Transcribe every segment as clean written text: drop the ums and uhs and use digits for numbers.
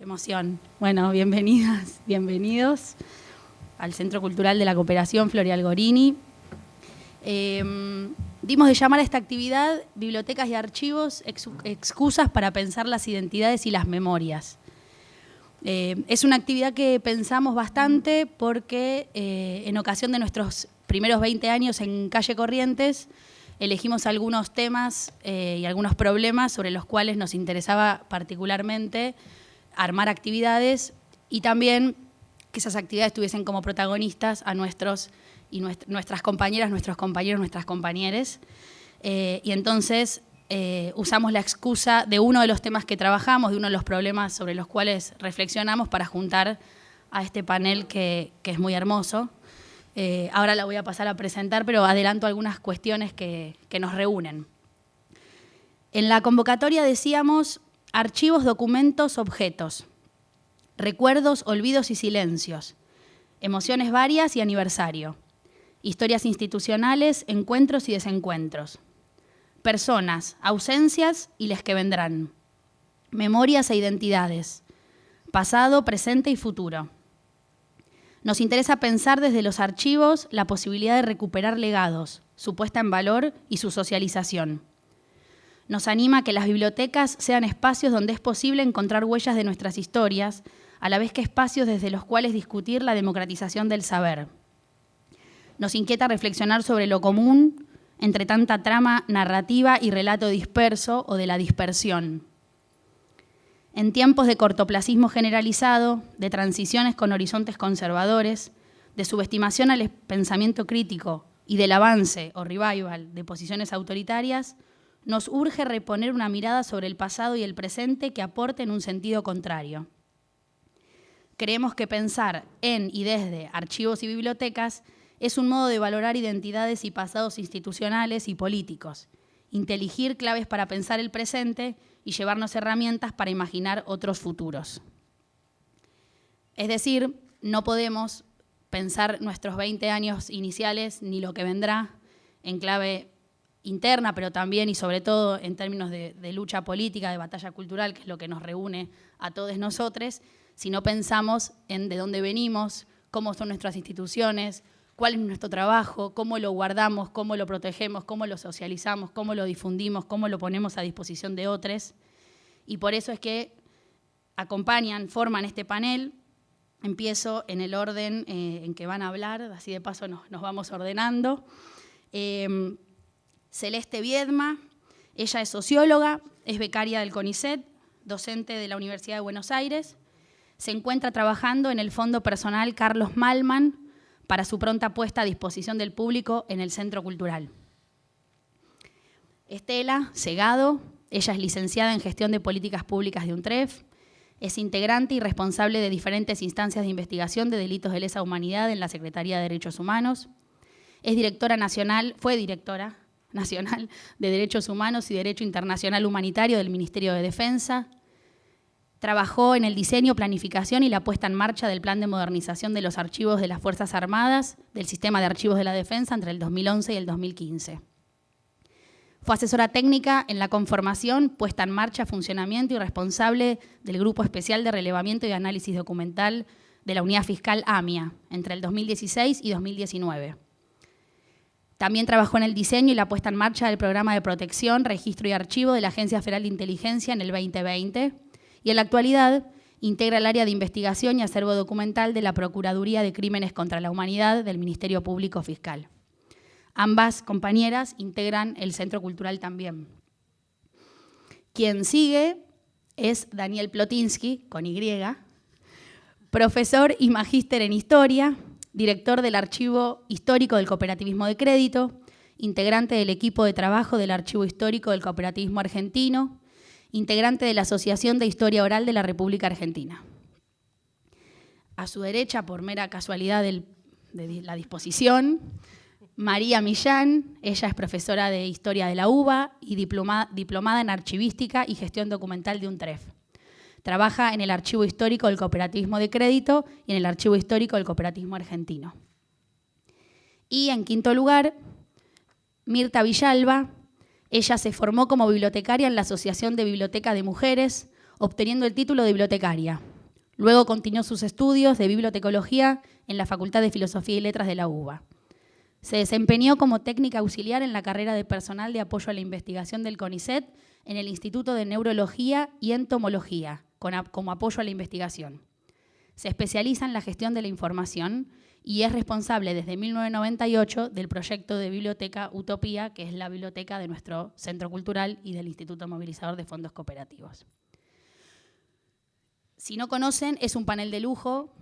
emoción. Bueno, bienvenidas, bienvenidos al Centro Cultural de la Cooperación Floreal Gorini. Dimos de llamar a esta actividad Bibliotecas y Archivos, excusas para pensar las identidades y las memorias. Es una actividad que pensamos bastante porque en ocasión de nuestros primeros 20 años en Calle Corrientes, elegimos algunos temas y algunos problemas sobre los cuales nos interesaba particularmente armar actividades y también que esas actividades tuviesen como protagonistas a nuestras compañeras, nuestros compañeros, nuestras compañeres. Y entonces usamos la excusa de uno de los temas que trabajamos, de uno de los problemas sobre los cuales reflexionamos para juntar a este panel que es muy hermoso. Ahora la voy a pasar a presentar, pero adelanto algunas cuestiones que nos reúnen. En la convocatoria decíamos archivos, documentos, objetos, recuerdos, olvidos y silencios, emociones varias y aniversario, historias institucionales, encuentros y desencuentros, personas, ausencias y les que vendrán, memorias e identidades, pasado, presente y futuro. Nos interesa pensar desde los archivos la posibilidad de recuperar legados, su puesta en valor y su socialización. Nos anima a que las bibliotecas sean espacios donde es posible encontrar huellas de nuestras historias, a la vez que espacios desde los cuales discutir la democratización del saber. Nos inquieta reflexionar sobre lo común entre tanta trama narrativa y relato disperso o de la dispersión. En tiempos de cortoplacismo generalizado, de transiciones con horizontes conservadores, de subestimación al pensamiento crítico y del avance o revival de posiciones autoritarias, nos urge reponer una mirada sobre el pasado y el presente que aporten un sentido contrario. Creemos que pensar en y desde archivos y bibliotecas es un modo de valorar identidades y pasados institucionales y políticos, inteligir claves para pensar el presente y llevarnos herramientas para imaginar otros futuros. Es decir, no podemos pensar nuestros 20 años iniciales ni lo que vendrá en clave interna, pero también y sobre todo en términos de lucha política, de batalla cultural, que es lo que nos reúne a todos nosotros, si no pensamos en de dónde venimos, cómo son nuestras instituciones, cuál es nuestro trabajo, cómo lo guardamos, cómo lo protegemos, cómo lo socializamos, cómo lo difundimos, cómo lo ponemos a disposición de otros. Y por eso es que forman este panel. Empiezo en el orden en que van a hablar, así de paso nos vamos ordenando. Celeste Viedma, ella es socióloga, es becaria del CONICET, docente de la Universidad de Buenos Aires. Se encuentra trabajando en el Fondo Personal Carlos Malman para su pronta puesta a disposición del público en el Centro Cultural. Estela Segado, ella es licenciada en Gestión de Políticas Públicas de UNTREF, es integrante y responsable de diferentes instancias de investigación de delitos de lesa humanidad en la Secretaría de Derechos Humanos, fue directora nacional de Derechos Humanos y Derecho Internacional Humanitario del Ministerio de Defensa. Trabajó en el diseño, planificación y la puesta en marcha del Plan de Modernización de los Archivos de las Fuerzas Armadas del Sistema de Archivos de la Defensa entre el 2011 y el 2015. Fue asesora técnica en la conformación, puesta en marcha, funcionamiento y responsable del Grupo Especial de Relevamiento y Análisis Documental de la Unidad Fiscal AMIA entre el 2016 y 2019. También trabajó en el diseño y la puesta en marcha del Programa de Protección, Registro y Archivo de la Agencia Federal de Inteligencia en el 2020 y en la actualidad integra el área de investigación y acervo documental de la Procuraduría de Crímenes contra la Humanidad del Ministerio Público Fiscal. Ambas compañeras integran el Centro Cultural también. Quien sigue es Daniel Plotinsky, con Y, profesor y magíster en Historia, director del Archivo Histórico del Cooperativismo de Crédito, integrante del equipo de trabajo del Archivo Histórico del Cooperativismo Argentino, integrante de la Asociación de Historia Oral de la República Argentina. A su derecha, por mera casualidad de la disposición, María Millán, ella es profesora de Historia de la UBA y diplomada en Archivística y Gestión Documental de UNTREF. Trabaja en el Archivo Histórico del Cooperativismo de Crédito y en el Archivo Histórico del Cooperativismo Argentino. Y en quinto lugar, Mirta Villalba. Ella se formó como bibliotecaria en la Asociación de Biblioteca de Mujeres, obteniendo el título de bibliotecaria. Luego continuó sus estudios de bibliotecología en la Facultad de Filosofía y Letras de la UBA. Se desempeñó como técnica auxiliar en la carrera de personal de apoyo a la investigación del CONICET en el Instituto de Neurología y Entomología, como apoyo a la investigación. Se especializa en la gestión de la información y es responsable desde 1998 del proyecto de biblioteca Utopía, que es la biblioteca de nuestro Centro Cultural y del Instituto Movilizador de Fondos Cooperativos. Si no conocen, es un panel de lujo.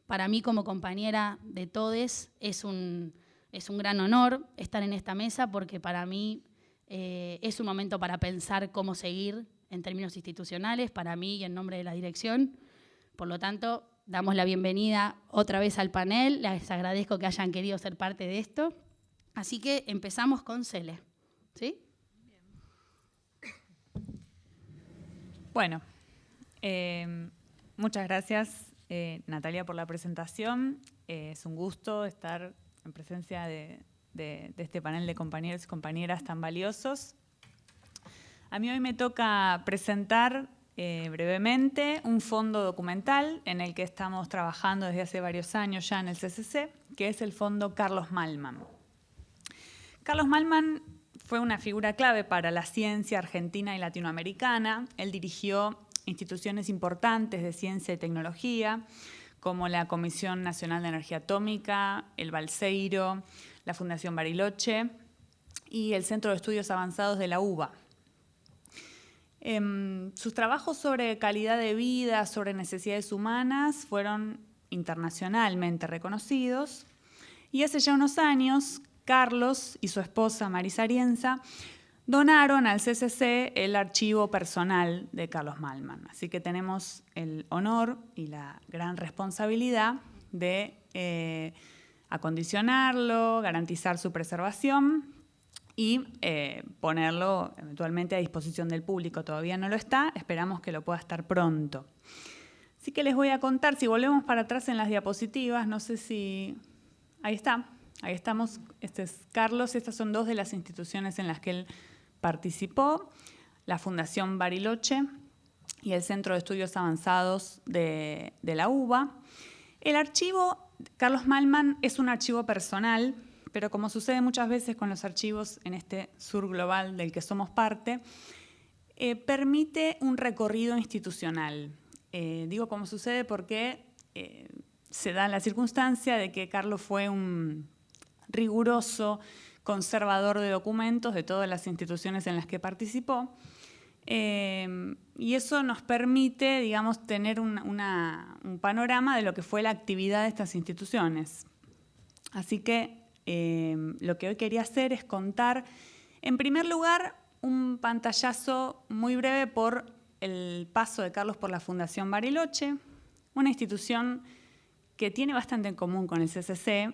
Para mí, como compañera de todes, es un gran honor estar en esta mesa porque para mí es un momento para pensar cómo seguir en términos institucionales, para mí y en nombre de la dirección. Por lo tanto, damos la bienvenida otra vez al panel. Les agradezco que hayan querido ser parte de esto. Así que empezamos con Cele. ¿Sí? Bueno, muchas gracias, Natalia, por la presentación. Es un gusto estar en presencia de este panel de compañeros y compañeras tan valiosos. A mí hoy me toca presentar brevemente un fondo documental en el que estamos trabajando desde hace varios años ya en el CCC, que es el Fondo Carlos Malman. Carlos Malman fue una figura clave para la ciencia argentina y latinoamericana. Él dirigió instituciones importantes de ciencia y tecnología, como la Comisión Nacional de Energía Atómica, el Balseiro, la Fundación Bariloche y el Centro de Estudios Avanzados de la UBA. Sus trabajos sobre calidad de vida, sobre necesidades humanas, fueron internacionalmente reconocidos. Y hace ya unos años, Carlos y su esposa Marisa Arienza donaron al CCC el archivo personal de Carlos Malman. Así que tenemos el honor y la gran responsabilidad de acondicionarlo, garantizar su preservación y ponerlo eventualmente a disposición del público. Todavía no lo está, esperamos que lo pueda estar pronto. Así que les voy a contar, si volvemos para atrás en las diapositivas, no sé si... Ahí está, ahí estamos. Este es Carlos, estas son dos de las instituciones en las que él participó, la Fundación Bariloche y el Centro de Estudios Avanzados de la UBA. El archivo Carlos Malman es un archivo personal, pero como sucede muchas veces con los archivos en este sur global del que somos parte, permite un recorrido institucional. Digo como sucede porque se da la circunstancia de que Carlos fue un riguroso conservador de documentos de todas las instituciones en las que participó, y eso nos permite, digamos, tener un panorama de lo que fue la actividad de estas instituciones. Así que lo que hoy quería hacer es contar, en primer lugar, un pantallazo muy breve por el paso de Carlos por la Fundación Bariloche, una institución que tiene bastante en común con el CCC,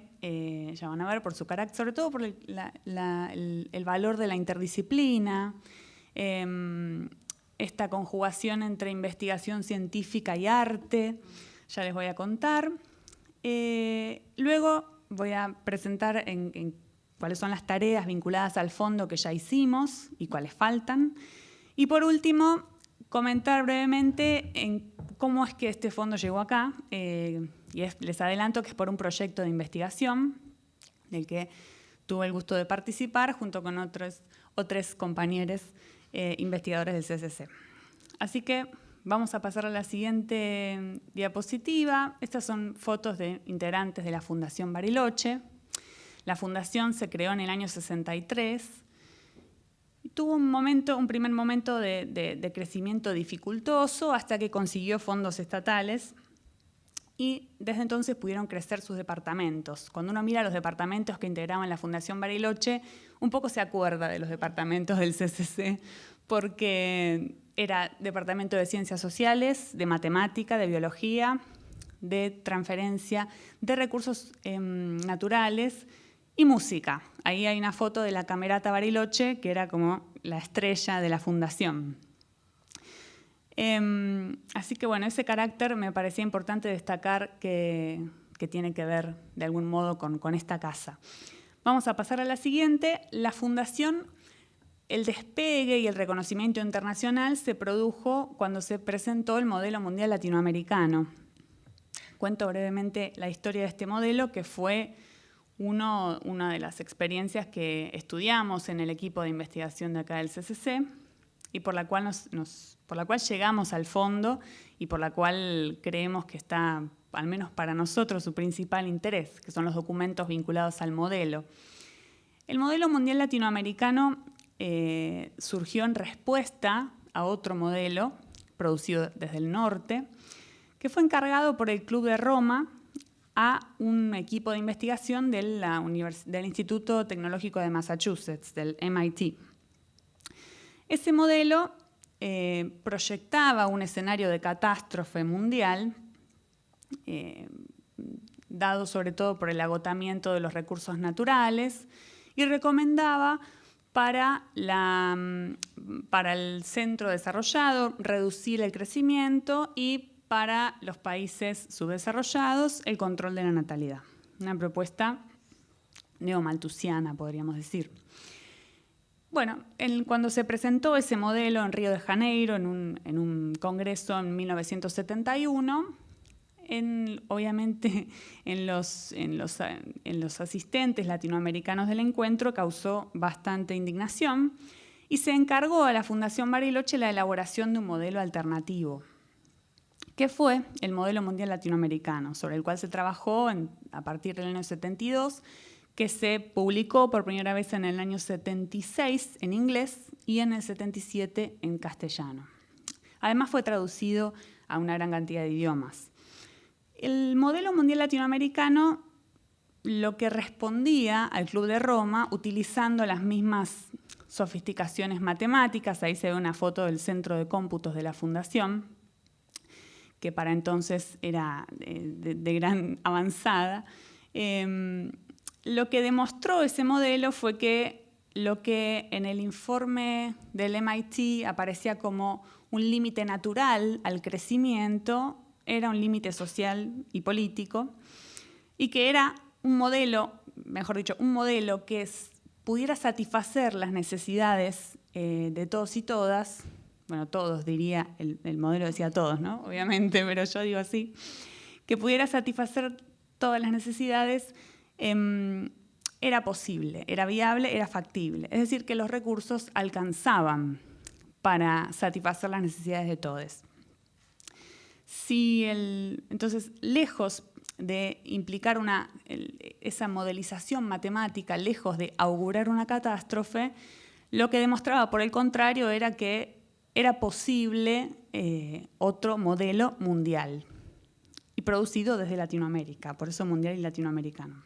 ya van a ver por su carácter, sobre todo por el valor de la interdisciplina, esta conjugación entre investigación científica y arte, ya les voy a contar. Luego voy a presentar en cuáles son las tareas vinculadas al fondo que ya hicimos y cuáles faltan. Y por último, comentar brevemente en cómo es que este fondo llegó acá. Les adelanto que es por un proyecto de investigación del que tuve el gusto de participar junto con otros compañeros investigadores del CCC. Así que vamos a pasar a la siguiente diapositiva. Estas son fotos de integrantes de la Fundación Bariloche. La fundación se creó en el año 63 y tuvo un primer momento de crecimiento dificultoso hasta que consiguió fondos estatales y desde entonces pudieron crecer sus departamentos. Cuando uno mira los departamentos que integraban la Fundación Bariloche, un poco se acuerda de los departamentos del CCC, porque era departamento de ciencias sociales, de matemática, de biología, de transferencia, de recursos naturales y música. Ahí hay una foto de la Camerata Bariloche, que era como la estrella de la fundación. Así que bueno, ese carácter me parecía importante destacar que tiene que ver de algún modo con esta casa. Vamos a pasar a la siguiente. La fundación, el despegue y el reconocimiento internacional se produjo cuando se presentó el modelo mundial latinoamericano. Cuento brevemente la historia de este modelo, que fue una de las experiencias que estudiamos en el equipo de investigación de acá del CCC y por la cual llegamos al fondo y por la cual creemos que está, al menos para nosotros, su principal interés, que son los documentos vinculados al modelo. El modelo mundial latinoamericano surgió en respuesta a otro modelo producido desde el norte, que fue encargado por el Club de Roma a un equipo de investigación del Instituto Tecnológico de Massachusetts, del MIT. Ese modelo proyectaba un escenario de catástrofe mundial, dado sobre todo por el agotamiento de los recursos naturales, y recomendaba para el centro desarrollado reducir el crecimiento y para los países subdesarrollados el control de la natalidad. Una propuesta neomalthusiana, podríamos decir. Bueno, cuando se presentó ese modelo en Río de Janeiro, en un congreso en 1971, obviamente en los asistentes latinoamericanos del encuentro causó bastante indignación y se encargó a la Fundación Bariloche la elaboración de un modelo alternativo, que fue el modelo mundial latinoamericano, sobre el cual se trabajó a partir del año 72, que se publicó por primera vez en el año 76 en inglés y en el 77 en castellano. Además fue traducido a una gran cantidad de idiomas. El modelo mundial latinoamericano lo que respondía al Club de Roma utilizando las mismas sofisticaciones matemáticas, ahí se ve una foto del centro de cómputos de la Fundación, que para entonces era de gran avanzada. Lo que demostró ese modelo fue que lo que en el informe del MIT aparecía como un límite natural al crecimiento era un límite social y político, y que era un modelo, mejor dicho, un modelo que pudiera satisfacer las necesidades de todos y todas. Bueno, todos diría, el modelo decía todos, ¿no? Obviamente, pero yo digo así, que pudiera satisfacer todas las necesidades, era posible, era viable, era factible. Es decir, que los recursos alcanzaban para satisfacer las necesidades de todos. Entonces, lejos de implicar esa modelización matemática, lejos de augurar una catástrofe, lo que demostraba, por el contrario, era que era posible otro modelo mundial y producido desde Latinoamérica, por eso mundial y latinoamericano.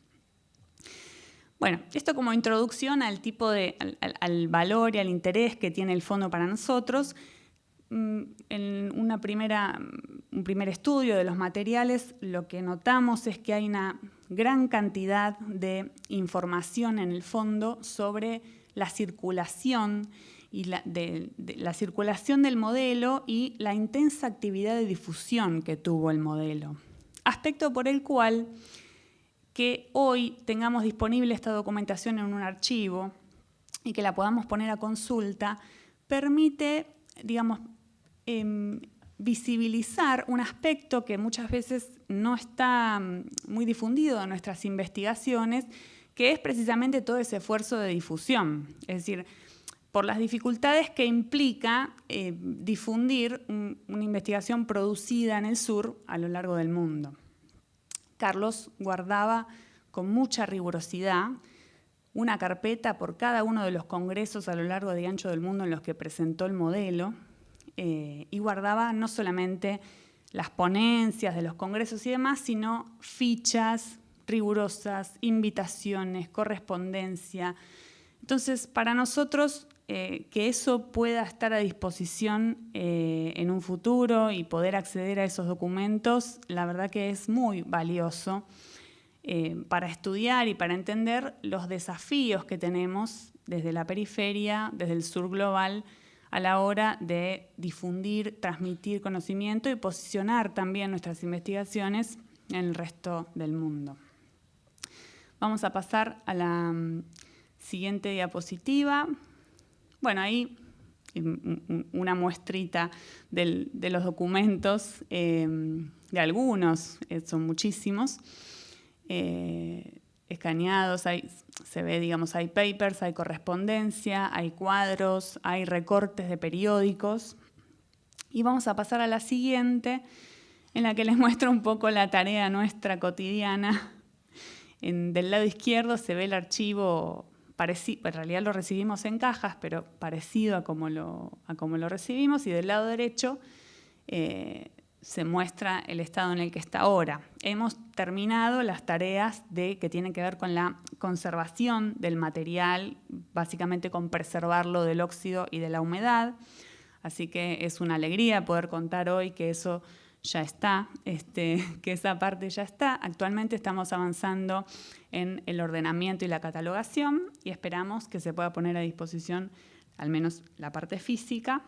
Bueno, esto como introducción al al valor y al interés que tiene el fondo para nosotros. En un primer estudio de los materiales, lo que notamos es que hay una gran cantidad de información en el fondo sobre la circulación y la circulación del modelo y la intensa actividad de difusión que tuvo el modelo. Aspecto por el cual que hoy tengamos disponible esta documentación en un archivo y que la podamos poner a consulta permite, digamos, visibilizar un aspecto que muchas veces no está muy difundido en nuestras investigaciones, que es precisamente todo ese esfuerzo de difusión. Es decir, por las dificultades que implica difundir una investigación producida en el sur a lo largo del mundo. Carlos guardaba con mucha rigurosidad una carpeta por cada uno de los congresos a lo largo y ancho del mundo en los que presentó el modelo, y guardaba no solamente las ponencias de los congresos y demás, sino fichas rigurosas, invitaciones, correspondencia. Entonces, para nosotros, que eso pueda estar a disposición en un futuro y poder acceder a esos documentos, la verdad que es muy valioso para estudiar y para entender los desafíos que tenemos desde la periferia, desde el sur global, a la hora de difundir, transmitir conocimiento y posicionar también nuestras investigaciones en el resto del mundo. Vamos a pasar a la siguiente diapositiva. Bueno, ahí una muestrita de los documentos de algunos, son muchísimos, escaneados. Se ve, digamos, hay papers, hay correspondencia, hay cuadros, hay recortes de periódicos. Y vamos a pasar a la siguiente, en la que les muestro un poco la tarea nuestra cotidiana. Del lado izquierdo se ve el archivo parecido, en realidad lo recibimos en cajas, pero parecido a como lo recibimos, y del lado derecho se muestra el estado en el que está ahora. Hemos terminado las tareas que tienen que ver con la conservación del material, básicamente con preservarlo del óxido y de la humedad, así que es una alegría poder contar hoy que eso ya está, que esa parte ya está. Actualmente estamos avanzando en el ordenamiento y la catalogación y esperamos que se pueda poner a disposición al menos la parte física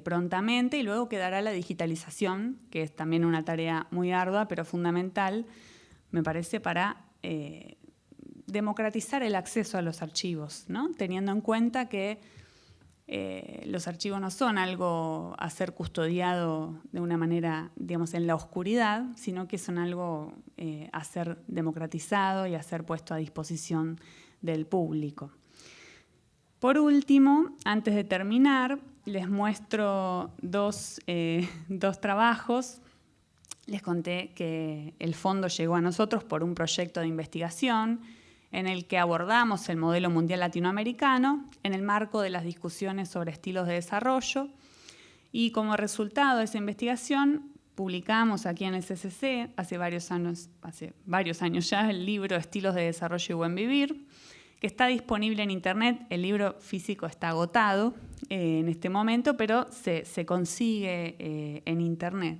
prontamente, y luego quedará la digitalización, que es también una tarea muy ardua, pero fundamental, me parece, para democratizar el acceso a los archivos, ¿no? Teniendo en cuenta que los archivos no son algo a ser custodiado de una manera, digamos, en la oscuridad, sino que son algo a ser democratizado y a ser puesto a disposición del público. Por último, antes de terminar, les muestro dos trabajos. Les conté que el fondo llegó a nosotros por un proyecto de investigación en el que abordamos el modelo mundial latinoamericano en el marco de las discusiones sobre estilos de desarrollo, y como resultado de esa investigación publicamos aquí en el CCC hace varios años ya el libro Estilos de Desarrollo y Buen Vivir, que está disponible en Internet. El libro físico está agotado en este momento, pero se consigue en Internet.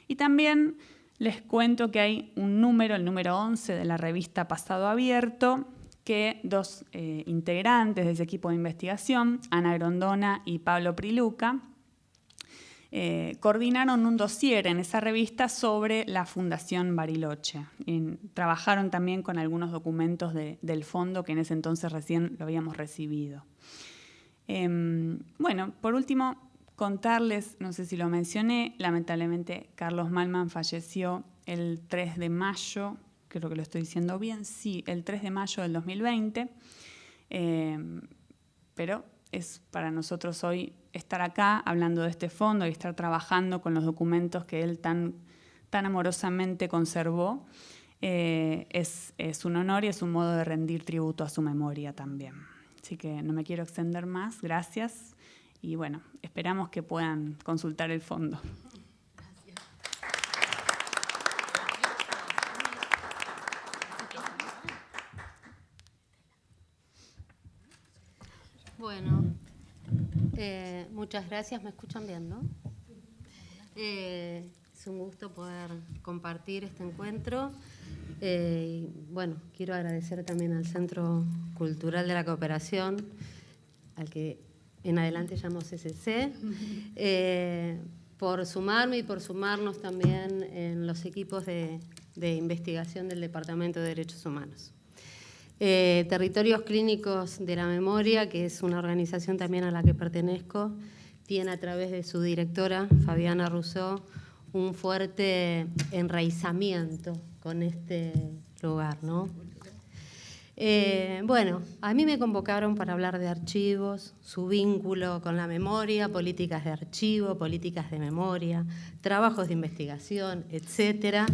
Y también les cuento que hay un número, el número 11 de la revista Pasado Abierto, que dos integrantes de ese equipo de investigación, Ana Grondona y Pablo Priluca, coordinaron un dossier en esa revista sobre la Fundación Bariloche. Trabajaron también con algunos documentos del fondo que en ese entonces recién lo habíamos recibido. Bueno, por último, contarles, no sé si lo mencioné, lamentablemente Carlos Malman falleció el 3 de mayo, creo que lo estoy diciendo bien, sí, el 3 de mayo del 2020, pero es para nosotros hoy estar acá hablando de este fondo y estar trabajando con los documentos que él tan amorosamente conservó. Es un honor y es un modo de rendir tributo a su memoria también. Así que no me quiero extender más, gracias. Y bueno, esperamos que puedan consultar el fondo. Gracias. Bueno, muchas gracias. ¿Me escuchan bien, no? Es un gusto poder compartir este encuentro. Y bueno, quiero agradecer también al Centro Cultural de la Cooperación, al que en adelante llamo CCC, por sumarme y por sumarnos también en los equipos de investigación del Departamento de Derechos Humanos. Territorios Clínicos de la Memoria, que es una organización también a la que pertenezco, tiene a través de su directora, Fabiana Rousseau, un fuerte enraizamiento con este lugar, ¿no? Bueno, a mí me convocaron para hablar de archivos, su vínculo con la memoria, políticas de archivo, políticas de memoria, trabajos de investigación, etcétera.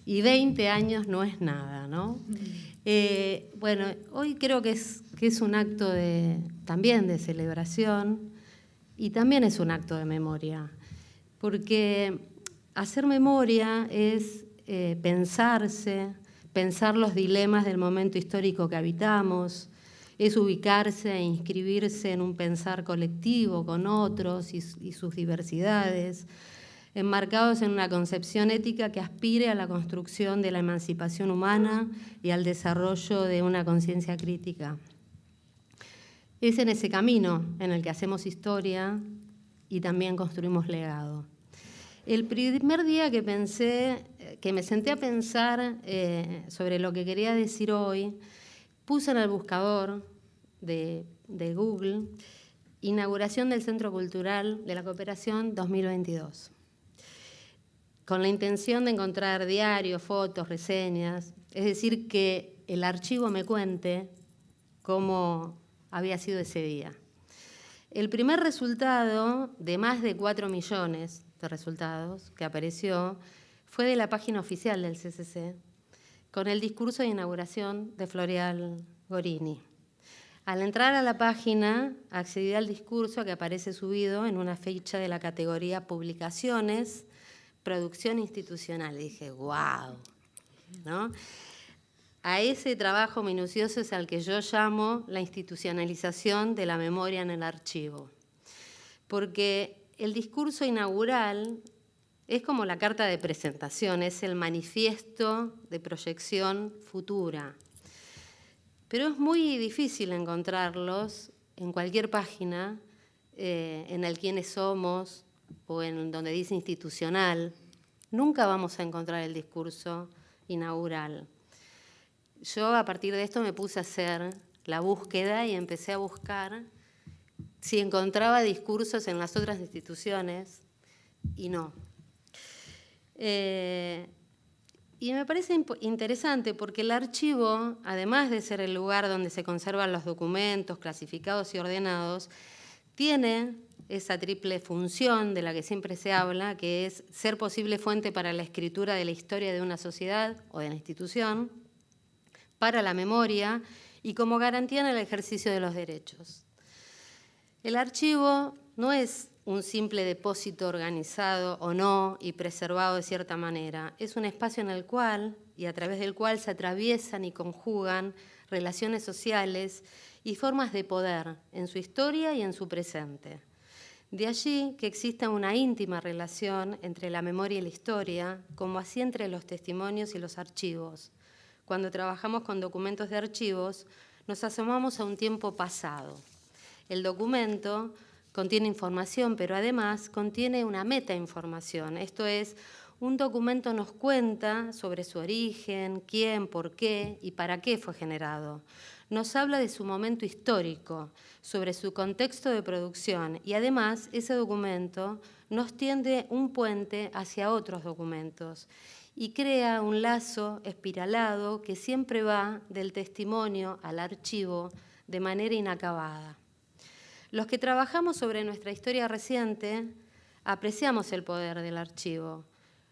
Y 20 años no es nada, ¿no? Bueno, hoy creo que es un acto también de celebración y también es un acto de memoria, porque hacer memoria es pensar los dilemas del momento histórico que habitamos, es ubicarse e inscribirse en un pensar colectivo con otros y sus diversidades, enmarcados en una concepción ética que aspire a la construcción de la emancipación humana y al desarrollo de una conciencia crítica. Es en ese camino en el que hacemos historia y también construimos legado. El primer día que me senté a pensar sobre lo que quería decir hoy, puse en el buscador de Google inauguración del Centro Cultural de la Cooperación 2022. con la intención de encontrar diarios, fotos, reseñas, es decir, que el archivo me cuente cómo había sido ese día. El primer resultado, de más de 4 millones de resultados que apareció, fue de la página oficial del CCC, con el discurso de inauguración de Floreal Gorini. Al entrar a la página, accedí al discurso que aparece subido en una ficha de la categoría Publicaciones, Producción Institucional. Y dije, wow, ¿no? A ese trabajo minucioso es al que yo llamo la institucionalización de la memoria en el archivo. Porque el discurso inaugural es como la carta de presentación, es el manifiesto de proyección futura. Pero es muy difícil encontrarlos en cualquier página, en el quiénes somos o en donde dice institucional. Nunca vamos a encontrar el discurso inaugural. Yo a partir de esto me puse a hacer la búsqueda y empecé a buscar si encontraba discursos en las otras instituciones y no. Y me parece interesante porque el archivo, además de ser el lugar donde se conservan los documentos clasificados y ordenados, tiene esa triple función de la que siempre se habla, que es ser posible fuente para la escritura de la historia de una sociedad o de la institución, para la memoria y como garantía en el ejercicio de los derechos. El archivo no es un simple depósito organizado o no y preservado de cierta manera. Es un espacio en el cual y a través del cual se atraviesan y conjugan relaciones sociales y formas de poder en su historia y en su presente. De allí que exista una íntima relación entre la memoria y la historia, como así entre los testimonios y los archivos. Cuando trabajamos con documentos de archivos, nos asomamos a un tiempo pasado. El documento contiene información, pero además contiene una metainformación. Esto es, un documento nos cuenta sobre su origen, quién, por qué y para qué fue generado. Nos habla de su momento histórico, sobre su contexto de producción y además ese documento nos tiende un puente hacia otros documentos y crea un lazo espiralado que siempre va del testimonio al archivo de manera inacabada. Los que trabajamos sobre nuestra historia reciente apreciamos el poder del archivo.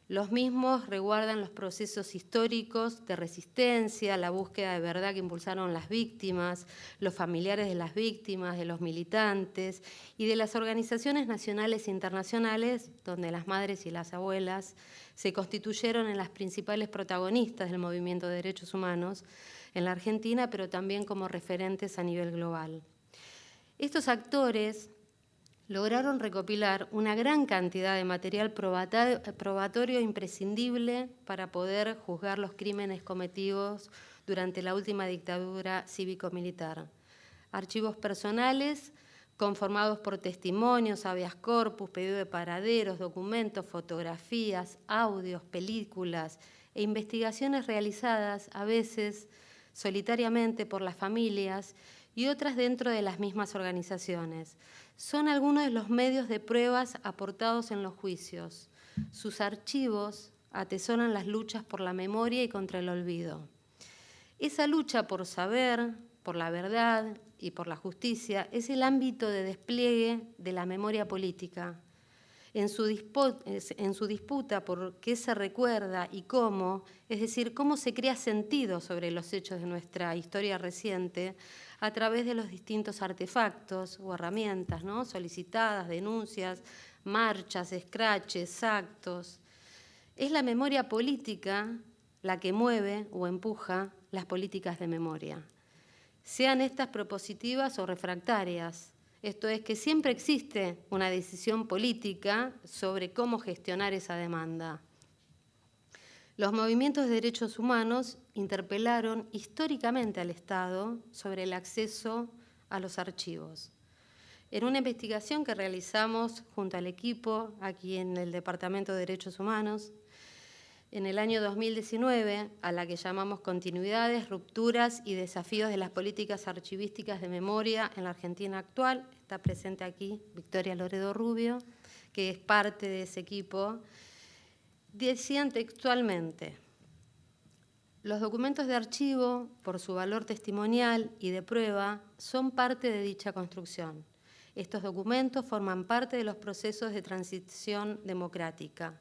Los mismos resguardan los procesos históricos de resistencia, la búsqueda de verdad que impulsaron las víctimas, los familiares de las víctimas, de los militantes y de las organizaciones nacionales e internacionales, donde las madres y las abuelas se constituyeron en las principales protagonistas del movimiento de derechos humanos en la Argentina, pero también como referentes a nivel global. Estos actores lograron recopilar una gran cantidad de material probatorio imprescindible para poder juzgar los crímenes cometidos durante la última dictadura cívico-militar. Archivos personales conformados por testimonios, habeas corpus, pedido de paraderos, documentos, fotografías, audios, películas e investigaciones realizadas a veces solitariamente por las familias y otras dentro de las mismas organizaciones. Son algunos de los medios de pruebas aportados en los juicios. Sus archivos atesoran las luchas por la memoria y contra el olvido. Esa lucha por saber, por la verdad y por la justicia es el ámbito de despliegue de la memoria política. En su disputa por qué se recuerda y cómo, es decir, cómo se crea sentido sobre los hechos de nuestra historia reciente a través de los distintos artefactos o herramientas, ¿no? Solicitadas, denuncias, marchas, escraches, actos. Es la memoria política la que mueve o empuja las políticas de memoria, sean estas propositivas o refractarias. Esto es que siempre existe una decisión política sobre cómo gestionar esa demanda. Los movimientos de derechos humanos interpelaron históricamente al Estado sobre el acceso a los archivos. En una investigación que realizamos junto al equipo aquí en el Departamento de Derechos Humanos, en el año 2019, a la que llamamos Continuidades, Rupturas y Desafíos de las Políticas Archivísticas de Memoria en la Argentina actual. Está presente aquí Victoria Loredo Rubio, que es parte de ese equipo. Decían textualmente: los documentos de archivo, por su valor testimonial y de prueba, son parte de dicha construcción. Estos documentos forman parte de los procesos de transición democrática.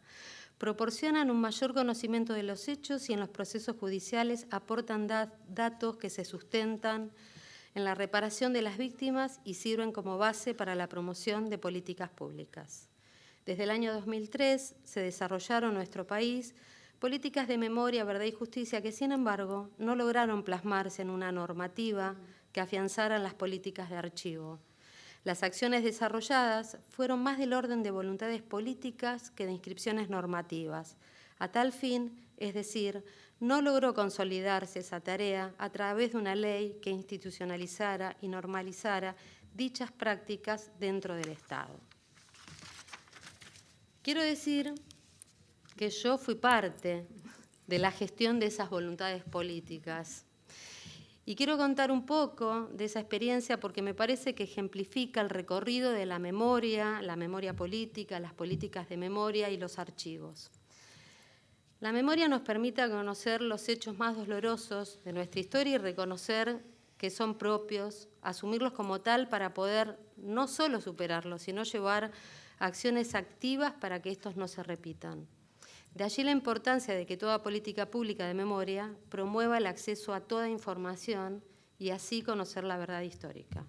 Proporcionan un mayor conocimiento de los hechos y en los procesos judiciales aportan datos que se sustentan en la reparación de las víctimas y sirven como base para la promoción de políticas públicas. Desde el año 2003 se desarrollaron en nuestro país políticas de memoria, verdad y justicia que, sin embargo, no lograron plasmarse en una normativa que afianzara las políticas de archivo. Las acciones desarrolladas fueron más del orden de voluntades políticas que de inscripciones normativas. A tal fin, es decir, no logró consolidarse esa tarea a través de una ley que institucionalizara y normalizara dichas prácticas dentro del Estado. Quiero decir que yo fui parte de la gestión de esas voluntades políticas. Y quiero contar un poco de esa experiencia porque me parece que ejemplifica el recorrido de la memoria política, las políticas de memoria y los archivos. La memoria nos permite conocer los hechos más dolorosos de nuestra historia y reconocer que son propios, asumirlos como tal para poder no solo superarlos, sino llevar acciones activas para que estos no se repitan. De allí la importancia de que toda política pública de memoria promueva el acceso a toda información y así conocer la verdad histórica.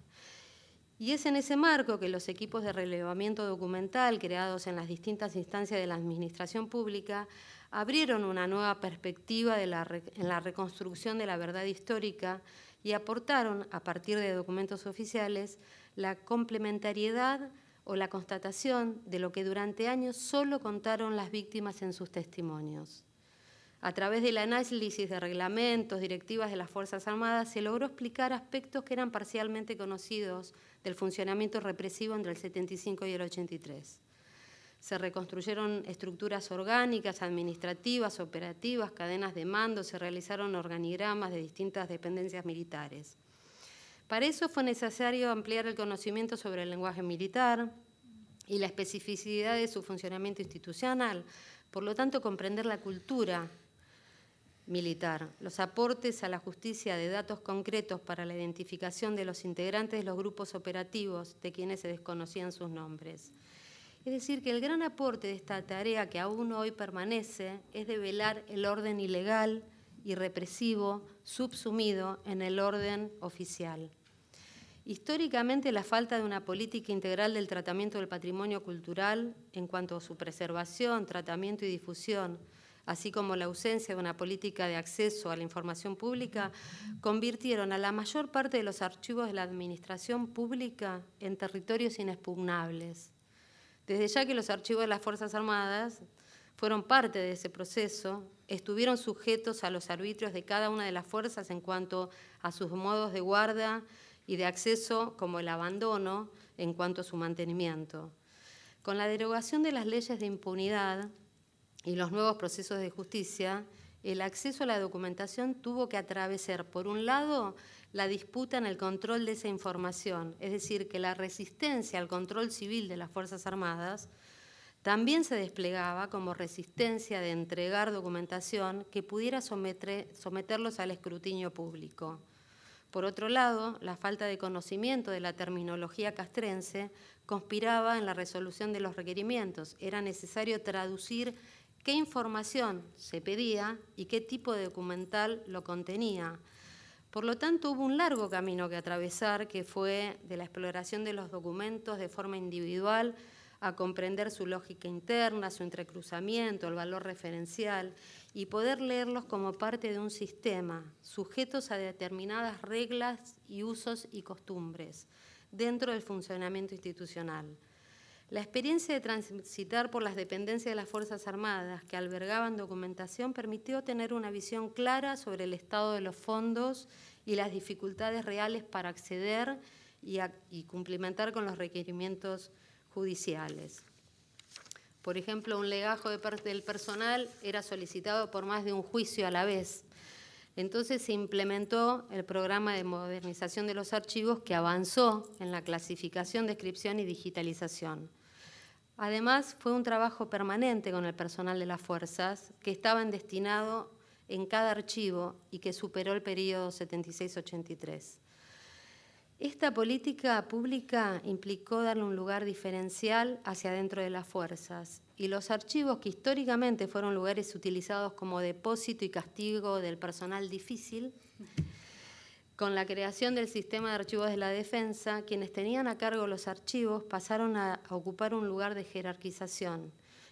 Y es en ese marco que los equipos de relevamiento documental creados en las distintas instancias de la administración pública abrieron una nueva perspectiva en la reconstrucción de la verdad histórica y aportaron, a partir de documentos oficiales, la complementariedad o la constatación de lo que durante años solo contaron las víctimas en sus testimonios. A través del análisis de reglamentos, directivas de las Fuerzas Armadas, se logró explicar aspectos que eran parcialmente conocidos del funcionamiento represivo entre el 75 y el 83. Se reconstruyeron estructuras orgánicas, administrativas, operativas, cadenas de mando, se realizaron organigramas de distintas dependencias militares. Para eso fue necesario ampliar el conocimiento sobre el lenguaje militar y la especificidad de su funcionamiento institucional, por lo tanto comprender la cultura militar, los aportes a la justicia de datos concretos para la identificación de los integrantes de los grupos operativos de quienes se desconocían sus nombres. Es decir, que el gran aporte de esta tarea que aún hoy permanece es de velar el orden ilegal y represivo subsumido en el orden oficial. Históricamente, la falta de una política integral del tratamiento del patrimonio cultural en cuanto a su preservación, tratamiento y difusión, así como la ausencia de una política de acceso a la información pública, convirtieron a la mayor parte de los archivos de la administración pública en territorios inexpugnables. Desde ya que los archivos de las Fuerzas Armadas fueron parte de ese proceso, estuvieron sujetos a los arbitrios de cada una de las fuerzas en cuanto a sus modos de guarda y de acceso, como el abandono en cuanto a su mantenimiento. Con la derogación de las leyes de impunidad y los nuevos procesos de justicia, el acceso a la documentación tuvo que atravesar, por un lado, la disputa en el control de esa información, es decir, que la resistencia al control civil de las Fuerzas Armadas también se desplegaba como resistencia de entregar documentación que pudiera someterlos al escrutinio público. Por otro lado, la falta de conocimiento de la terminología castrense conspiraba en la resolución de los requerimientos. Era necesario traducir qué información se pedía y qué tipo de documental lo contenía. Por lo tanto, hubo un largo camino que atravesar, que fue de la exploración de los documentos de forma individual a comprender su lógica interna, su entrecruzamiento, el valor referencial y poder leerlos como parte de un sistema, sujetos a determinadas reglas y usos y costumbres dentro del funcionamiento institucional. La experiencia de transitar por las dependencias de las Fuerzas Armadas que albergaban documentación permitió tener una visión clara sobre el estado de los fondos y las dificultades reales para acceder y cumplimentar con los requerimientos judiciales. Por ejemplo, un legajo del personal era solicitado por más de un juicio a la vez. Entonces se implementó el programa de modernización de los archivos que avanzó en la clasificación, descripción y digitalización. Además, fue un trabajo permanente con el personal de las fuerzas que estaban destinados en cada archivo y que superó el periodo 76-83. Esta política pública implicó darle un lugar diferencial hacia dentro de las fuerzas, y los archivos, que históricamente fueron lugares utilizados como depósito y castigo del personal difícil, con la creación del sistema de archivos de la defensa, quienes tenían a cargo los archivos pasaron a ocupar un lugar de jerarquización,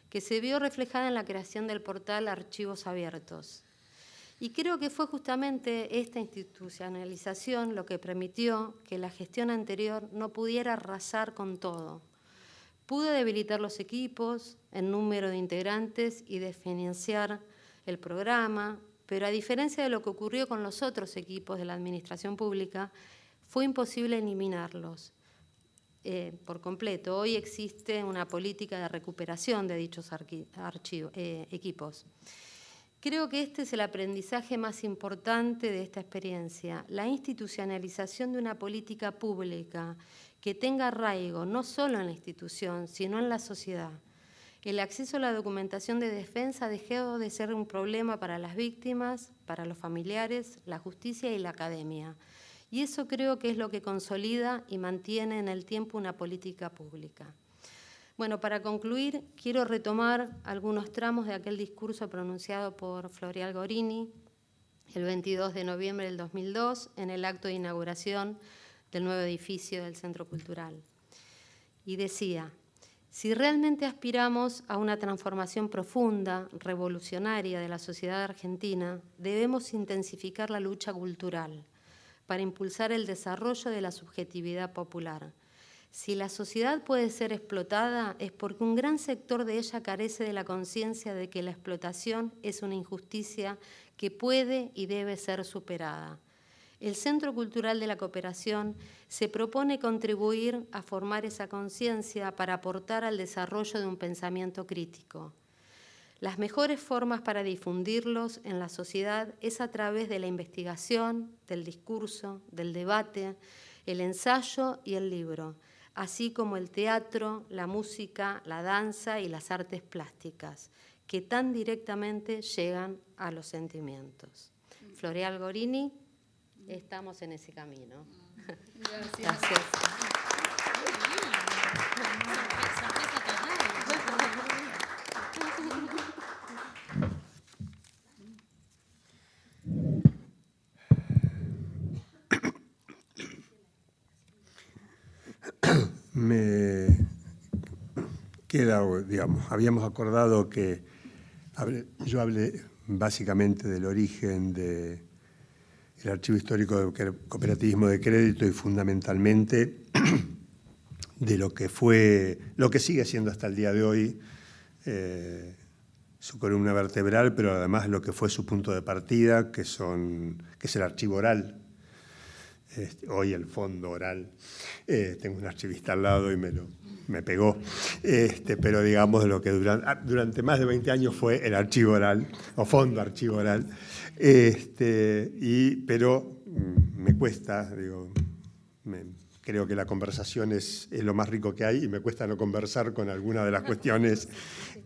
que se vio reflejada en la creación del portal Archivos Abiertos. Y creo que fue justamente esta institucionalización lo que permitió que la gestión anterior no pudiera arrasar con todo. Pudo debilitar los equipos, el número de integrantes y desfinanciar el programa, pero a diferencia de lo que ocurrió con los otros equipos de la administración pública, fue imposible eliminarlos por completo. Hoy existe una política de recuperación de dichos equipos. Creo que este es el aprendizaje más importante de esta experiencia, la institucionalización de una política pública que tenga arraigo no solo en la institución, sino en la sociedad. El acceso a la documentación de defensa dejó de ser un problema para las víctimas, para los familiares, la justicia y la academia. Y eso creo que es lo que consolida y mantiene en el tiempo una política pública. Bueno, para concluir, quiero retomar algunos tramos de aquel discurso pronunciado por Floreal Gorini el 22 de noviembre del 2002 en el acto de inauguración del nuevo edificio del Centro Cultural. Y decía: si realmente aspiramos a una transformación profunda, revolucionaria de la sociedad argentina, debemos intensificar la lucha cultural para impulsar el desarrollo de la subjetividad popular. Si la sociedad puede ser explotada es porque un gran sector de ella carece de la conciencia de que la explotación es una injusticia que puede y debe ser superada. El Centro Cultural de la Cooperación se propone contribuir a formar esa conciencia para aportar al desarrollo de un pensamiento crítico. Las mejores formas para difundirlos en la sociedad es a través de la investigación, del discurso, del debate, el ensayo y el libro, así como el teatro, la música, la danza y las artes plásticas, que tan directamente llegan a los sentimientos. Floreal Gorini, estamos en ese camino. Gracias. Gracias. Me queda, digamos, habíamos acordado que yo hablé básicamente del origen del Archivo Histórico del Cooperativismo de Crédito y fundamentalmente de lo que fue, lo que sigue siendo hasta el día de hoy su columna vertebral, pero además lo que fue su punto de partida, que es el archivo oral. Hoy el fondo oral. Tengo un archivista al lado y me pegó. Pero digamos lo que durante más de 20 años fue el archivo oral, o fondo archivo oral. Pero me cuesta, creo que la conversación es lo más rico que hay y me cuesta no conversar con alguna de las cuestiones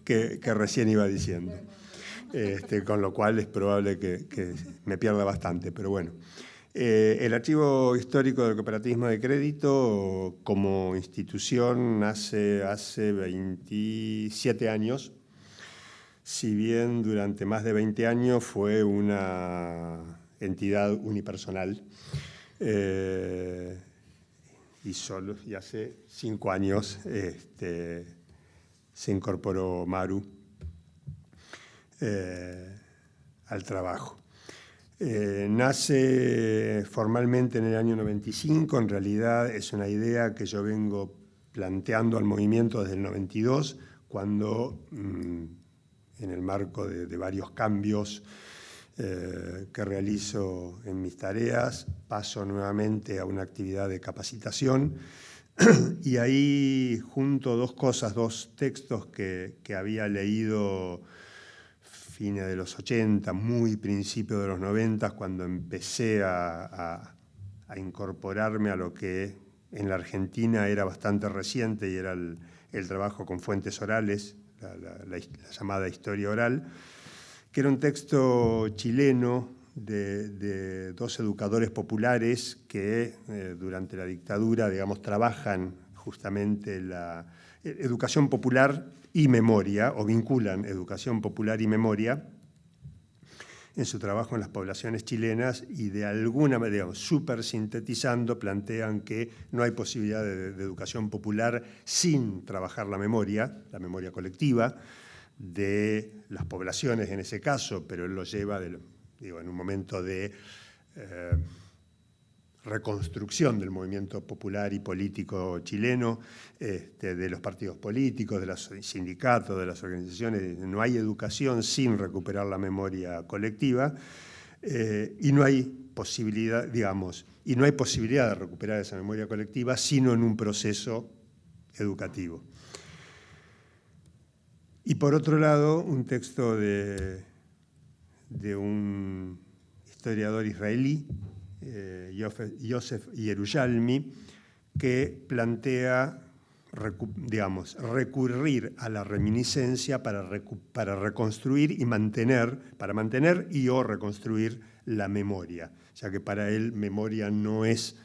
que recién iba diciendo. Con lo cual es probable que me pierda bastante, pero bueno. El Archivo Histórico del Cooperativismo de Crédito, como institución, nace hace 27 años, si bien durante más de 20 años fue una entidad unipersonal, y hace 5 años se incorporó Maru al trabajo. Nace formalmente en el año 95, en realidad es una idea que yo vengo planteando al movimiento desde el 92, cuando en el marco de varios cambios que realizo en mis tareas, paso nuevamente a una actividad de capacitación y ahí junto dos textos que había leído fines de los 80, muy principios de los 90, cuando empecé a incorporarme a lo que en la Argentina era bastante reciente y era el trabajo con fuentes orales, la llamada historia oral, que era un texto chileno de dos educadores populares que durante la dictadura, digamos, trabajan justamente la educación popular y memoria, o vinculan educación popular y memoria en su trabajo en las poblaciones chilenas, y de alguna manera, digamos, súper sintetizando, plantean que no hay posibilidad de educación popular sin trabajar la memoria colectiva de las poblaciones en ese caso, pero él lo lleva en un momento de reconstrucción del movimiento popular y político chileno, de los partidos políticos, de los sindicatos, de las organizaciones. No hay educación sin recuperar la memoria colectiva, y no hay posibilidad, de recuperar esa memoria colectiva sino en un proceso educativo. Y por otro lado, un texto de un historiador israelí, Yosef Yerushalmi, que plantea, recurrir a la reminiscencia para reconstruir y mantener o reconstruir la memoria, ya que para él memoria no es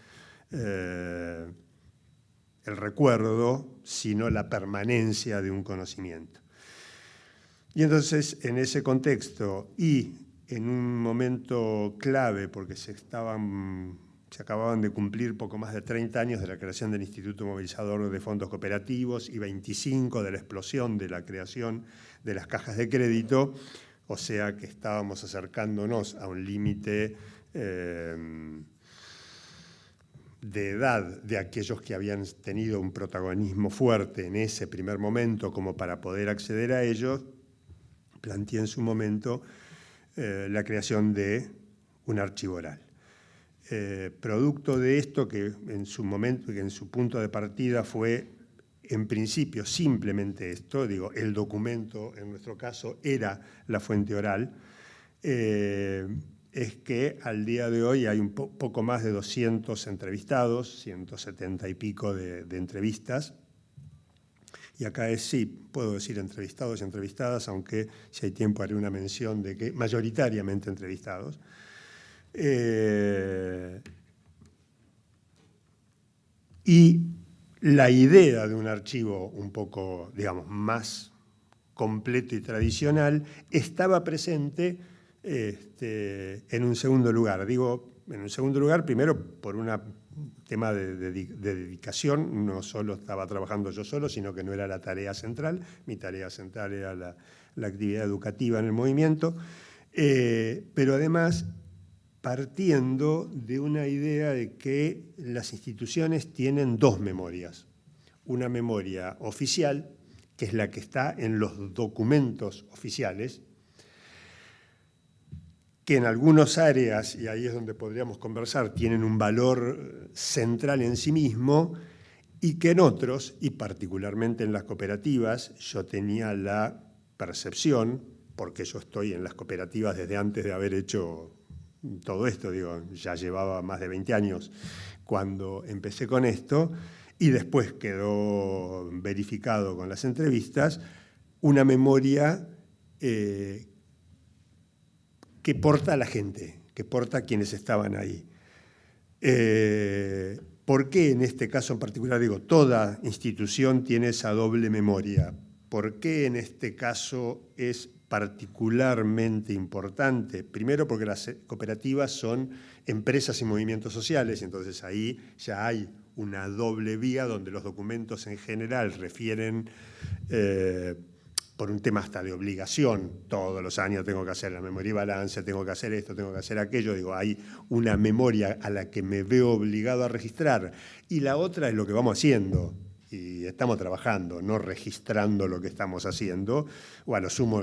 el recuerdo, sino la permanencia de un conocimiento. Y entonces, en ese contexto y en un momento clave, porque se acababan de cumplir poco más de 30 años de la creación del Instituto Movilizador de Fondos Cooperativos y 25 de la explosión de la creación de las cajas de crédito, o sea que estábamos acercándonos a un límite de edad de aquellos que habían tenido un protagonismo fuerte en ese primer momento como para poder acceder a ellos. Planteé en su momento la creación de un archivo oral. Producto de esto, que en su punto de partida fue, en principio, simplemente esto, el documento, en nuestro caso, era la fuente oral, es que al día de hoy hay un poco más de 200 entrevistados, 170 y pico de entrevistas. Y acá sí, puedo decir entrevistados y entrevistadas, aunque si hay tiempo haré una mención de que mayoritariamente entrevistados. Y la idea de un archivo un poco, más completo y tradicional estaba presente en un segundo lugar. En un segundo lugar, primero por un tema de dedicación. No solo estaba trabajando yo solo, sino que no era la tarea central. Mi tarea central era la actividad educativa en el movimiento, pero además partiendo de una idea de que las instituciones tienen dos memorias. Una memoria oficial, que es la que está en los documentos oficiales, que en algunas áreas, y ahí es donde podríamos conversar, tienen un valor central en sí mismo, y que en otros, y particularmente en las cooperativas, yo tenía la percepción, porque yo estoy en las cooperativas desde antes de haber hecho todo esto, ya llevaba más de 20 años cuando empecé con esto, y después quedó verificado con las entrevistas, una memoria que porta a la gente, que porta a quienes estaban ahí. ¿Por qué en este caso en particular toda institución tiene esa doble memoria? ¿Por qué en este caso es particularmente importante? Primero porque las cooperativas son empresas y movimientos sociales, entonces ahí ya hay una doble vía donde los documentos en general refieren por un tema hasta de obligación. Todos los años tengo que hacer la memoria y balance, tengo que hacer esto, tengo que hacer aquello. Hay una memoria a la que me veo obligado a registrar. Y la otra es lo que vamos haciendo. Y estamos trabajando, no registrando lo que estamos haciendo. O a lo sumo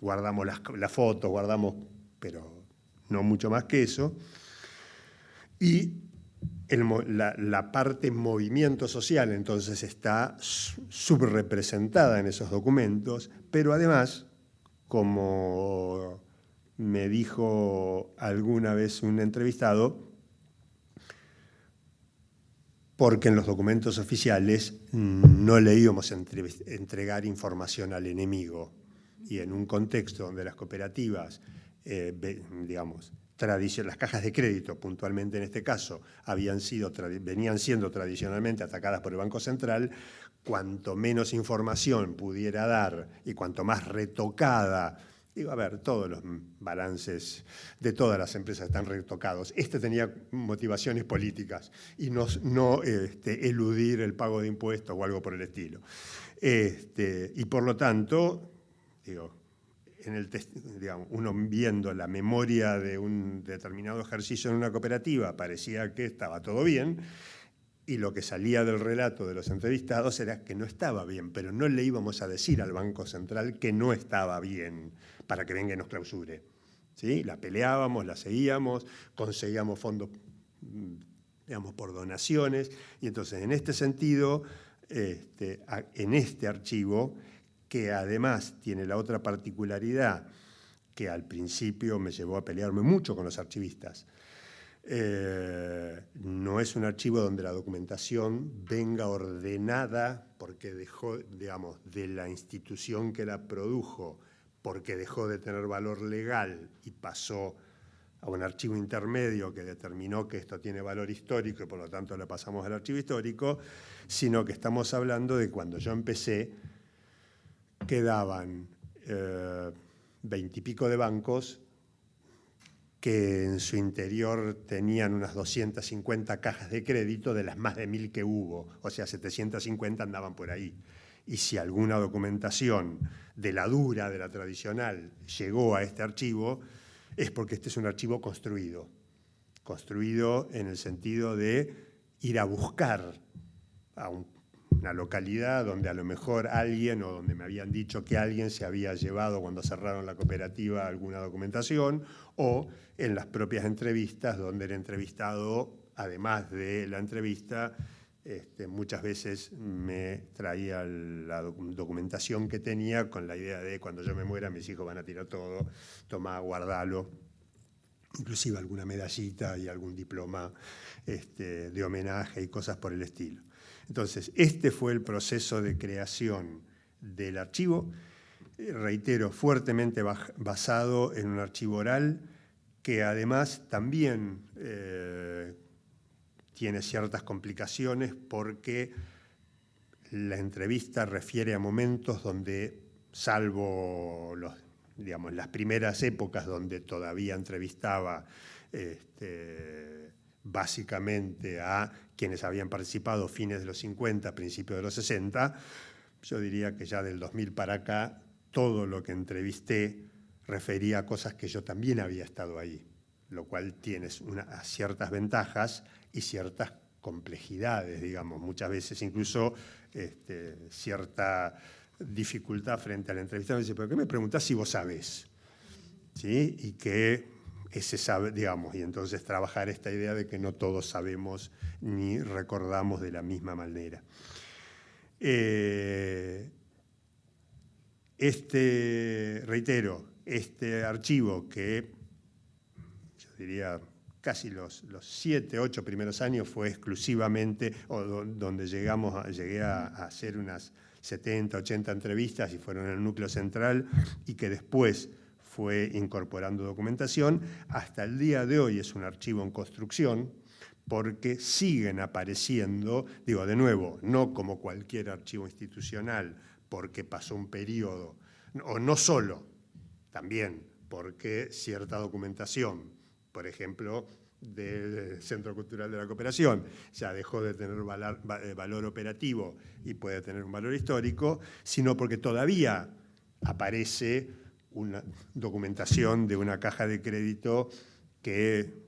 guardamos las fotos, pero no mucho más que eso. Y la parte movimiento social entonces está subrepresentada en esos documentos, pero además, como me dijo alguna vez un entrevistado, porque en los documentos oficiales no le íbamos a entregar información al enemigo. Y en un contexto donde las cooperativas, digamos, las cajas de crédito, puntualmente en este caso, venían siendo tradicionalmente atacadas por el Banco Central, cuanto menos información pudiera dar y cuanto más retocada, digo, a ver, todos los balances de todas las empresas están retocados. Este tenía motivaciones políticas y no eludir el pago de impuestos o algo por el estilo. Y por lo tanto, digo, digamos, uno viendo la memoria de un determinado ejercicio en una cooperativa, parecía que estaba todo bien, y lo que salía del relato de los entrevistados era que no estaba bien, pero no le íbamos a decir al Banco Central que no estaba bien para que venga y nos clausure. ¿Sí? La peleábamos, la seguíamos, conseguíamos fondos, digamos, por donaciones, y entonces en este sentido, en este archivo, que además tiene la otra particularidad que al principio me llevó a pelearme mucho con los archivistas. No es un archivo donde la documentación venga ordenada porque dejó, digamos, de la institución que la produjo, porque dejó de tener valor legal y pasó a un archivo intermedio que determinó que esto tiene valor histórico y por lo tanto lo pasamos al archivo histórico, sino que estamos hablando de cuando yo empecé, quedaban 20 y pico de bancos que en su interior tenían unas 250 cajas de crédito de las más de 1000 que hubo, o sea, 750 andaban por ahí. Y si alguna documentación de la dura, de la tradicional, llegó a este archivo, es porque este es un archivo construido en el sentido de ir a buscar a una localidad donde a lo mejor alguien, o donde me habían dicho que alguien se había llevado cuando cerraron la cooperativa alguna documentación, o en las propias entrevistas donde el entrevistado, además de la entrevista, muchas veces me traía la documentación que tenía con la idea de cuando yo me muera mis hijos van a tirar todo, tomá, guardalo, inclusive alguna medallita y algún diploma de homenaje y cosas por el estilo. Entonces, este fue el proceso de creación del archivo, reitero, fuertemente basado en un archivo oral que además también tiene ciertas complicaciones porque la entrevista refiere a momentos donde, salvo las primeras épocas donde todavía entrevistaba básicamente a quienes habían participado fines de los 50, principios de los 60, yo diría que ya del 2000 para acá todo lo que entrevisté refería a cosas que yo también había estado ahí, lo cual tiene ciertas ventajas y ciertas complejidades, digamos, muchas veces incluso cierta dificultad frente al entrevistado. Me dice, ¿pero qué me preguntás si vos sabés? ¿Sí? Y que ese sabe, digamos, y entonces trabajar esta idea de que no todos sabemos ni recordamos de la misma manera. Reitero, este archivo que yo diría casi los 7, 8 primeros años fue exclusivamente, donde llegué a hacer unas 70, 80 entrevistas y fueron en el núcleo central y que después fue incorporando documentación, hasta el día de hoy es un archivo en construcción porque siguen apareciendo, digo de nuevo, no como cualquier archivo institucional porque pasó un periodo, o no solo, también porque cierta documentación, por ejemplo, del Centro Cultural de la Cooperación, ya dejó de tener valor operativo y puede tener un valor histórico, sino porque todavía aparece una documentación de una caja de crédito que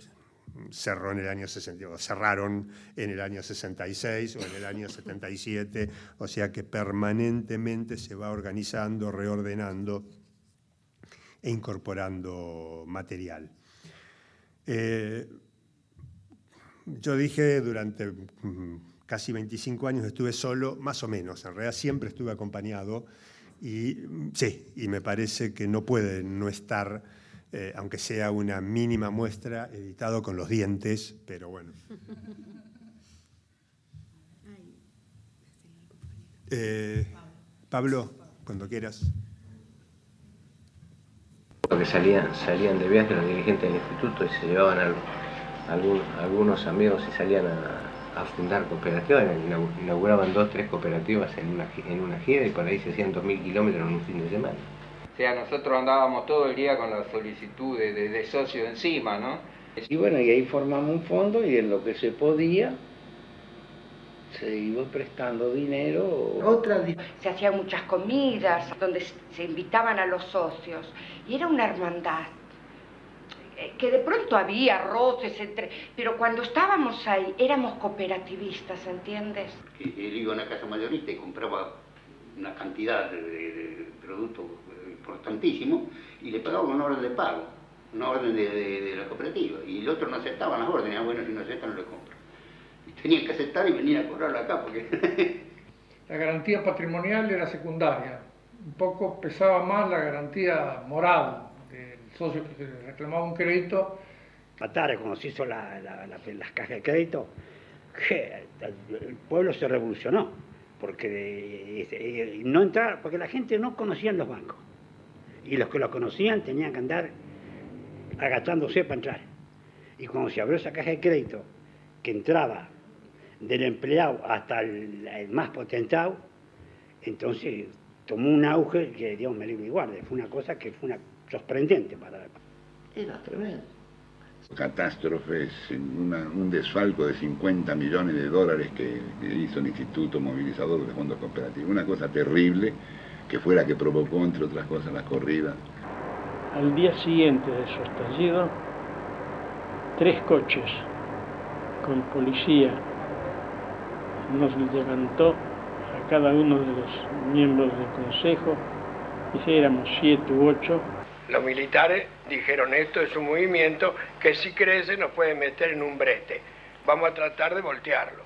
cerró en el año 60, cerraron en el año 66 o en el año 77, o sea que permanentemente se va organizando, reordenando e incorporando material. Yo dije durante casi 25 años estuve solo, más o menos, en realidad siempre estuve acompañado y sí, y me parece que no puede no estar, aunque sea una mínima muestra, editado con los dientes, pero bueno. Pablo, cuando quieras. Que salían de viaje los dirigentes del instituto y se llevaban algunos amigos y salían a fundar cooperativas, inauguraban 2 o 3 cooperativas en una gira y por ahí se hacían 2000 kilómetros en un fin de semana. O sea, nosotros andábamos todo el día con la solicitud de socio encima, ¿no? Y bueno, y ahí formamos un fondo y en lo que se podía se iba prestando dinero. Se hacían muchas comidas donde se invitaban a los socios y era una hermandad. Que de pronto había roces pero cuando estábamos ahí éramos cooperativistas, ¿entiendes? Iba a una casa mayorista y compraba una cantidad de productos importantísimos y le pagaba una orden de pago, una orden de la cooperativa. Y el otro no aceptaba las órdenes. Bueno, si no acepta no le compro. Y tenían que aceptar y venir a cobrarlo acá porque... La garantía patrimonial era secundaria. Un poco pesaba más la garantía moral del socio que reclamaba un crédito. Tarde, cuando se hizo las cajas de crédito, el pueblo se revolucionó, porque no entrar, porque la gente no conocía los bancos, y los que los conocían tenían que andar agachándose para entrar. Y cuando se abrió esa caja de crédito, que entraba del empleado hasta el más potentado, entonces tomó un auge que Dios me libre y guarde. Fue una cosa que fue sorprendente para el país. Era tremendo. Catástrofes, un desfalco de 50 millones de dólares que hizo el Instituto Movilizador de Fondos Cooperativos. Una cosa terrible, que fue la que provocó, entre otras cosas, las corridas. Al día siguiente de su estallido, 3 coches con policía nos levantó a cada uno de los miembros del consejo, y si éramos 7 u 8. Los militares dijeron: esto es un movimiento que si crece nos puede meter en un brete. Vamos a tratar de voltearlo.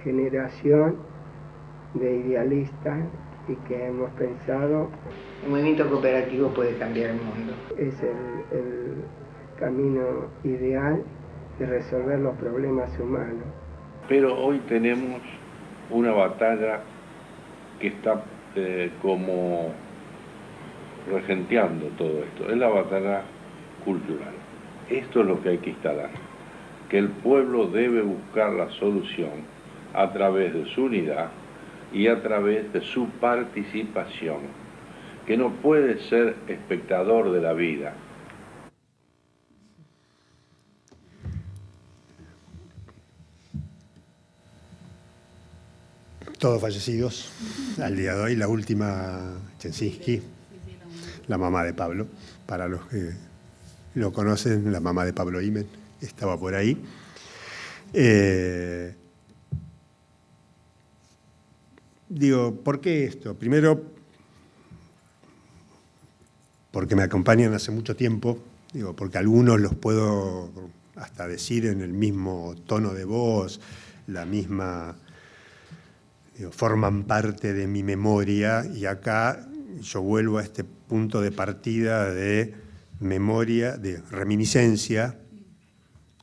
Generación de idealistas y que hemos pensado... El movimiento cooperativo puede cambiar el mundo. Es el camino ideal de resolver los problemas humanos. Pero hoy tenemos una batalla que está como regenteando todo esto. Es la batalla cultural. Esto es lo que hay que instalar. Que el pueblo debe buscar la solución a través de su unidad y a través de su participación. Que no puede ser espectador de la vida. Todos fallecidos al día de hoy. La última, Chensinski, la mamá de Pablo. Para los que lo conocen, la mamá de Pablo Imen estaba por ahí. Digo, ¿por qué esto? Primero, porque me acompañan hace mucho tiempo. Digo, porque algunos los puedo hasta decir en el mismo tono de voz, la misma... forman parte de mi memoria, y acá yo vuelvo a este punto de partida de memoria, de reminiscencia,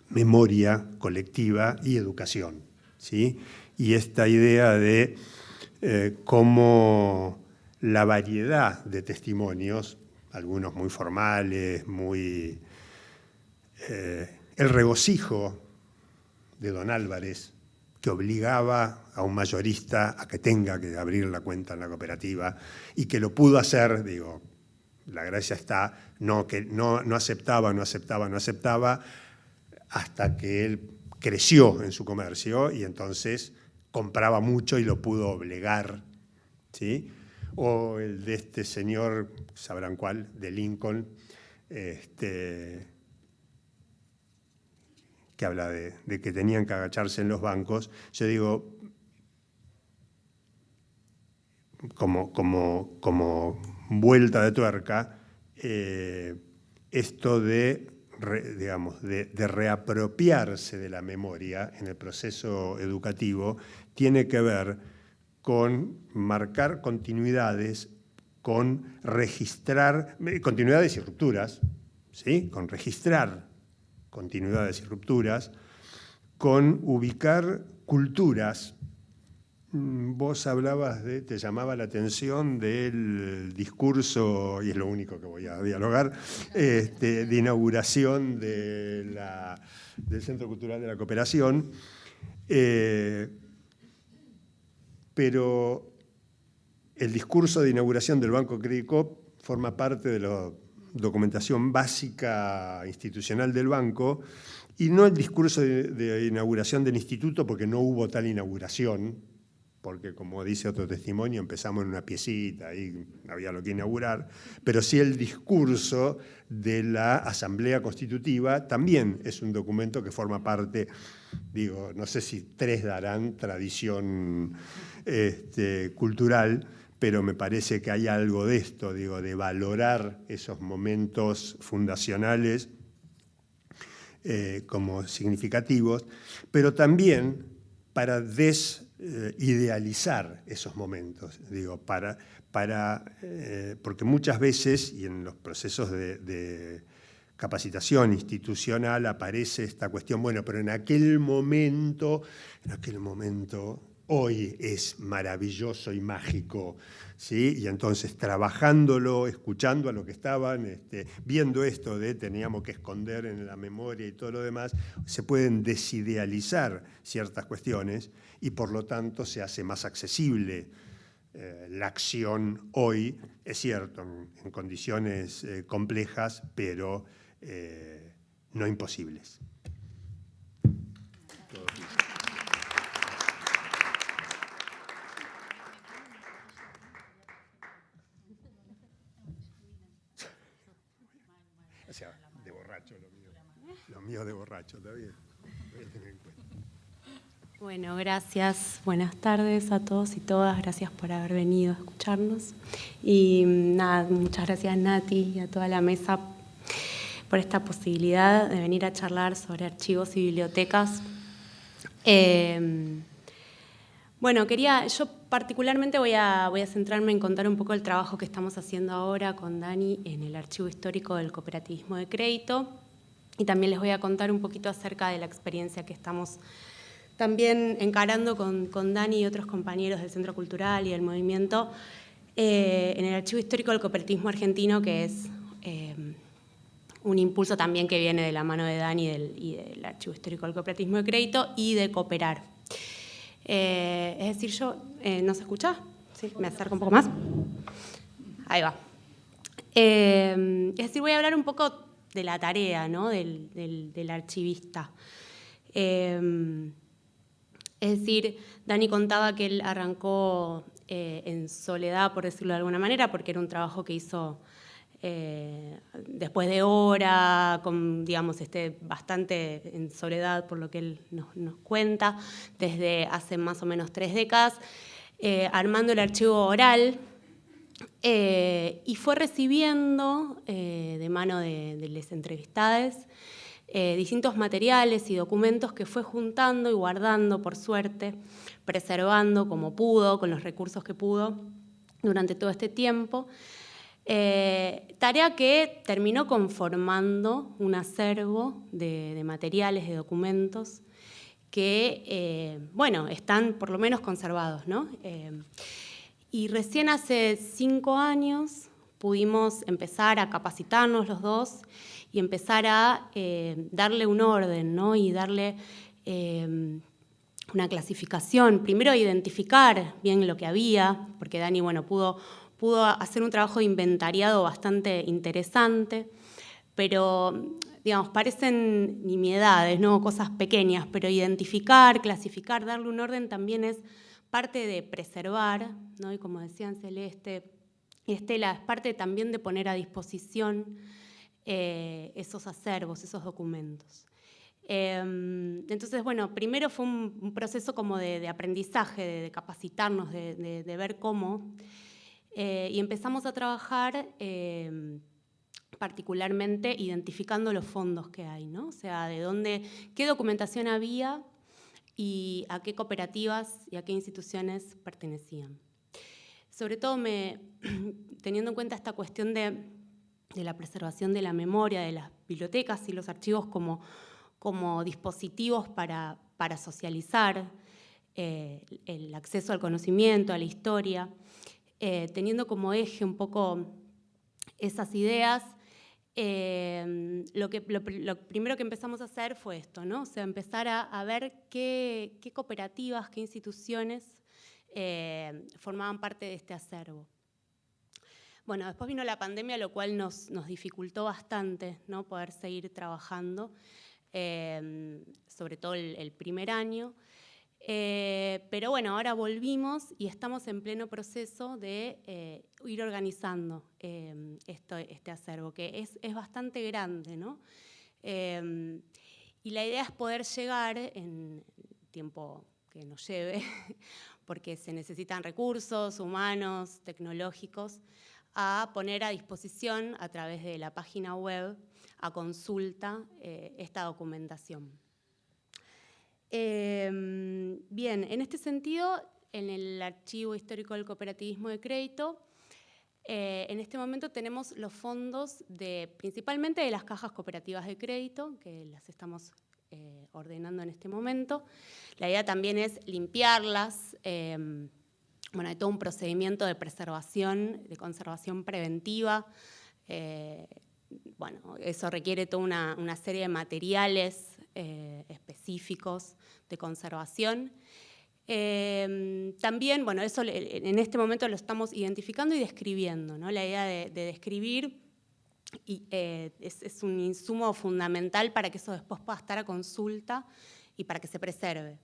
memoria colectiva y educación, ¿sí? Y esta idea de cómo la variedad de testimonios, algunos muy formales, muy... el regocijo de don Álvarez, que obligaba a un mayorista a que tenga que abrir la cuenta en la cooperativa y que lo pudo hacer, digo, la gracia está, que no aceptaba, hasta que él creció en su comercio y entonces compraba mucho y lo pudo obligar, ¿sí? O el de este señor, sabrán cuál, de Lincoln, que habla de que tenían que agacharse en los bancos. Yo digo, como vuelta de tuerca, esto de reapropiarse de la memoria en el proceso educativo tiene que ver con marcar continuidades, con registrar continuidades y rupturas, ¿sí? Con registrar continuidades y rupturas, con ubicar culturas Vos hablabas te llamaba la atención del discurso, y es lo único que voy a dialogar, de inauguración del Centro Cultural de la Cooperación, pero el discurso de inauguración del Banco Credicop forma parte de la documentación básica institucional del banco, y no el discurso de inauguración del instituto, porque no hubo tal inauguración, porque como dice otro testimonio, empezamos en una piecita, ahí había lo que inaugurar, pero sí el discurso de la Asamblea Constitutiva también es un documento que forma parte, digo, no sé si 3 darán tradición cultural, pero me parece que hay algo de esto, digo, de valorar esos momentos fundacionales como significativos, pero también para idealizar esos momentos, digo, porque muchas veces, y en los procesos de capacitación institucional aparece esta cuestión, bueno, pero en aquel momento, hoy es maravilloso y mágico, ¿sí? Y entonces trabajándolo, escuchando a lo que estaban, viendo esto de teníamos que esconder en la memoria y todo lo demás, se pueden desidealizar ciertas cuestiones y por lo tanto se hace más accesible la acción hoy, es cierto, en condiciones complejas, pero no imposibles. O sea, de borracho lo mío. Lo mío de borracho, está bien. Voy a tener en cuenta. Bueno, gracias. Buenas tardes a todos y todas. Gracias por haber venido a escucharnos. Y nada, muchas gracias Nati y a toda la mesa por esta posibilidad de venir a charlar sobre archivos y bibliotecas. Bueno, yo particularmente voy a centrarme en contar un poco el trabajo que estamos haciendo ahora con Dani en el Archivo Histórico del Cooperativismo de Crédito, y también les voy a contar un poquito acerca de la experiencia que estamos también encarando con Dani y otros compañeros del Centro Cultural y del movimiento en el Archivo Histórico del Cooperativismo Argentino, que es un impulso también que viene de la mano de Dani y del Archivo Histórico del Cooperativismo de Crédito y de Cooperar. Es decir, ¿no se escucha? ¿Sí? ¿Me acerco un poco más? Ahí va. Es decir, voy a hablar un poco de la tarea, ¿no? del archivista. Es decir, Dani contaba que él arrancó en soledad, por decirlo de alguna manera, porque era un trabajo que hizo después de hora, digamos, bastante en soledad, por lo que él nos cuenta, desde hace más o menos 3 décadas, armando el archivo oral, y fue recibiendo de mano de los entrevistados distintos materiales y documentos que fue juntando y guardando, por suerte, preservando como pudo, con los recursos que pudo, durante todo este tiempo. Tarea que terminó conformando un acervo de materiales, de documentos, que, están por lo menos conservados, ¿no? Y recién hace 5 años pudimos empezar a capacitarnos los dos y empezar a darle un orden, ¿no? Y darle una clasificación. Primero identificar bien lo que había, porque Dani, pudo hacer un trabajo de inventariado bastante interesante, pero, digamos, parecen nimiedades, ¿no? Cosas pequeñas, pero identificar, clasificar, darle un orden también es parte de preservar, ¿no? Y como decían Celeste y Estela, es parte también de poner a disposición esos acervos, esos documentos. Entonces, primero fue un proceso como de aprendizaje, de capacitarnos, de ver cómo, y empezamos a trabajar particularmente identificando los fondos que hay, ¿no? O sea, qué documentación había y a qué cooperativas y a qué instituciones pertenecían. Sobre todo teniendo en cuenta esta cuestión de la preservación de la memoria, de las bibliotecas y los archivos como dispositivos para socializar, el acceso al conocimiento, a la historia, teniendo como eje un poco esas ideas. Lo primero que empezamos a hacer fue esto, ¿no? O sea, empezar a ver qué cooperativas, qué instituciones formaban parte de este acervo. Bueno, después vino la pandemia, lo cual nos dificultó bastante, ¿no? Poder seguir trabajando, sobre todo el primer año. Pero bueno, ahora volvimos y estamos en pleno proceso de ir organizando este acervo, que es bastante grande, ¿no? Y la idea es poder llegar en tiempo que nos lleve, porque se necesitan recursos humanos, tecnológicos, a poner a disposición a través de la página web, a consulta, esta documentación. Bien, en este sentido, en el Archivo Histórico del Cooperativismo de Crédito, en este momento tenemos los fondos principalmente de las cajas cooperativas de crédito, que las estamos ordenando en este momento. La idea también es limpiarlas. Bueno, hay todo un procedimiento de preservación, de conservación preventiva. Bueno, eso requiere toda una serie de materiales específicos de conservación. También, bueno, eso en este momento lo estamos identificando y describiendo, ¿no? La idea de describir es un insumo fundamental para que eso después pueda estar a consulta y para que se preserve.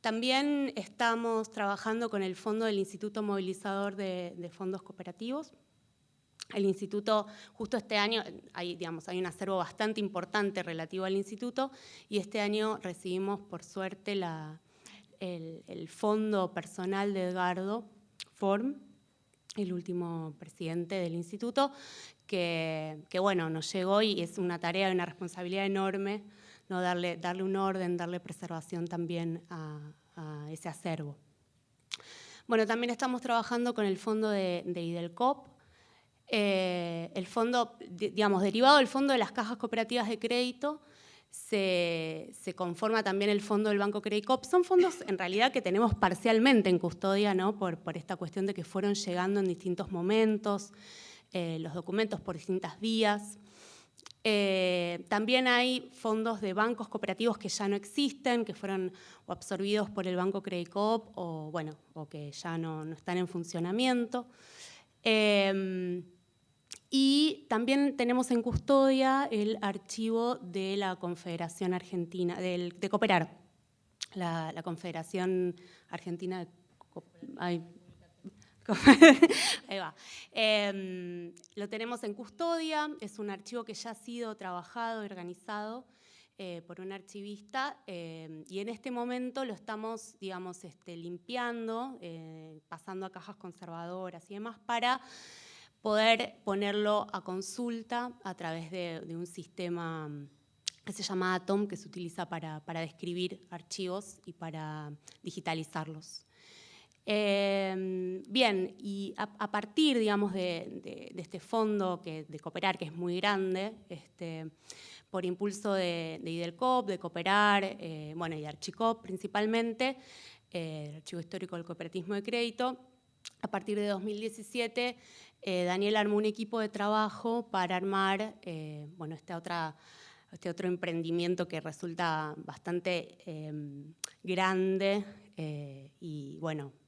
También estamos trabajando con el fondo del Instituto Movilizador de Fondos Cooperativos. El instituto, justo este año, hay un acervo bastante importante relativo al instituto, y este año recibimos, por suerte, el fondo personal de Edgardo Form, el último presidente del instituto, que bueno, nos llegó y es una tarea y una responsabilidad enorme, ¿no? Darle un orden, darle preservación también a ese acervo. Bueno, también estamos trabajando con el fondo de IDELCOP. El fondo, derivado del fondo de las cajas cooperativas de crédito, se conforma también el fondo del Banco Credicop. Son fondos, en realidad, que tenemos parcialmente en custodia, ¿no? por esta cuestión de que fueron llegando en distintos momentos, los documentos por distintas vías. También hay fondos de bancos cooperativos que ya no existen, que fueron o absorbidos por el Banco Credicop o que ya no están en funcionamiento. Y también tenemos en custodia el archivo de la Confederación Argentina, de Cooperar, la Confederación Argentina de Ahí va. Lo tenemos en custodia, es un archivo que ya ha sido trabajado y organizado por un archivista, y en este momento lo estamos, limpiando, pasando a cajas conservadoras y demás, para poder ponerlo a consulta a través de un sistema que se llama Atom, que se utiliza para describir archivos y para digitalizarlos. Bien, y a partir, de este fondo de Cooperar, que es muy grande, por impulso de IDELCOP, de Cooperar, y de Archicop principalmente, el Archivo Histórico del Cooperativismo de Crédito, a partir de 2017, Daniel armó un equipo de trabajo para armar este otro emprendimiento que resulta bastante grande y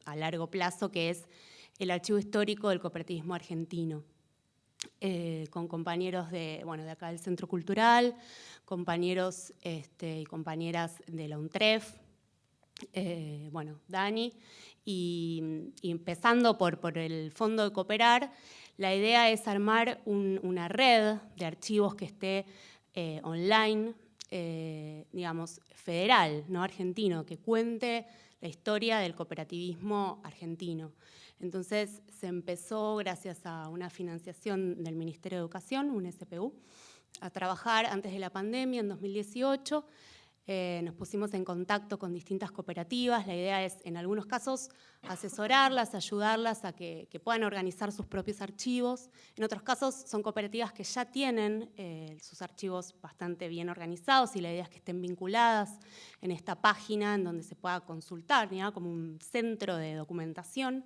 a largo plazo, que es el Archivo Histórico del Cooperativismo Argentino, con compañeros de acá del Centro Cultural, compañeros y compañeras de la UNTREF, Dani, y empezando por el Fondo de Cooperar, la idea es armar una red de archivos que esté online, federal, no argentino, que cuente la historia del cooperativismo argentino. Entonces se empezó, gracias a una financiación del Ministerio de Educación, un SPU, a trabajar antes de la pandemia, en 2018, Nos pusimos en contacto con distintas cooperativas. La idea es, en algunos casos, asesorarlas, ayudarlas a que puedan organizar sus propios archivos. En otros casos, son cooperativas que ya tienen sus archivos bastante bien organizados y la idea es que estén vinculadas en esta página en donde se pueda consultar, ¿no? Como un centro de documentación.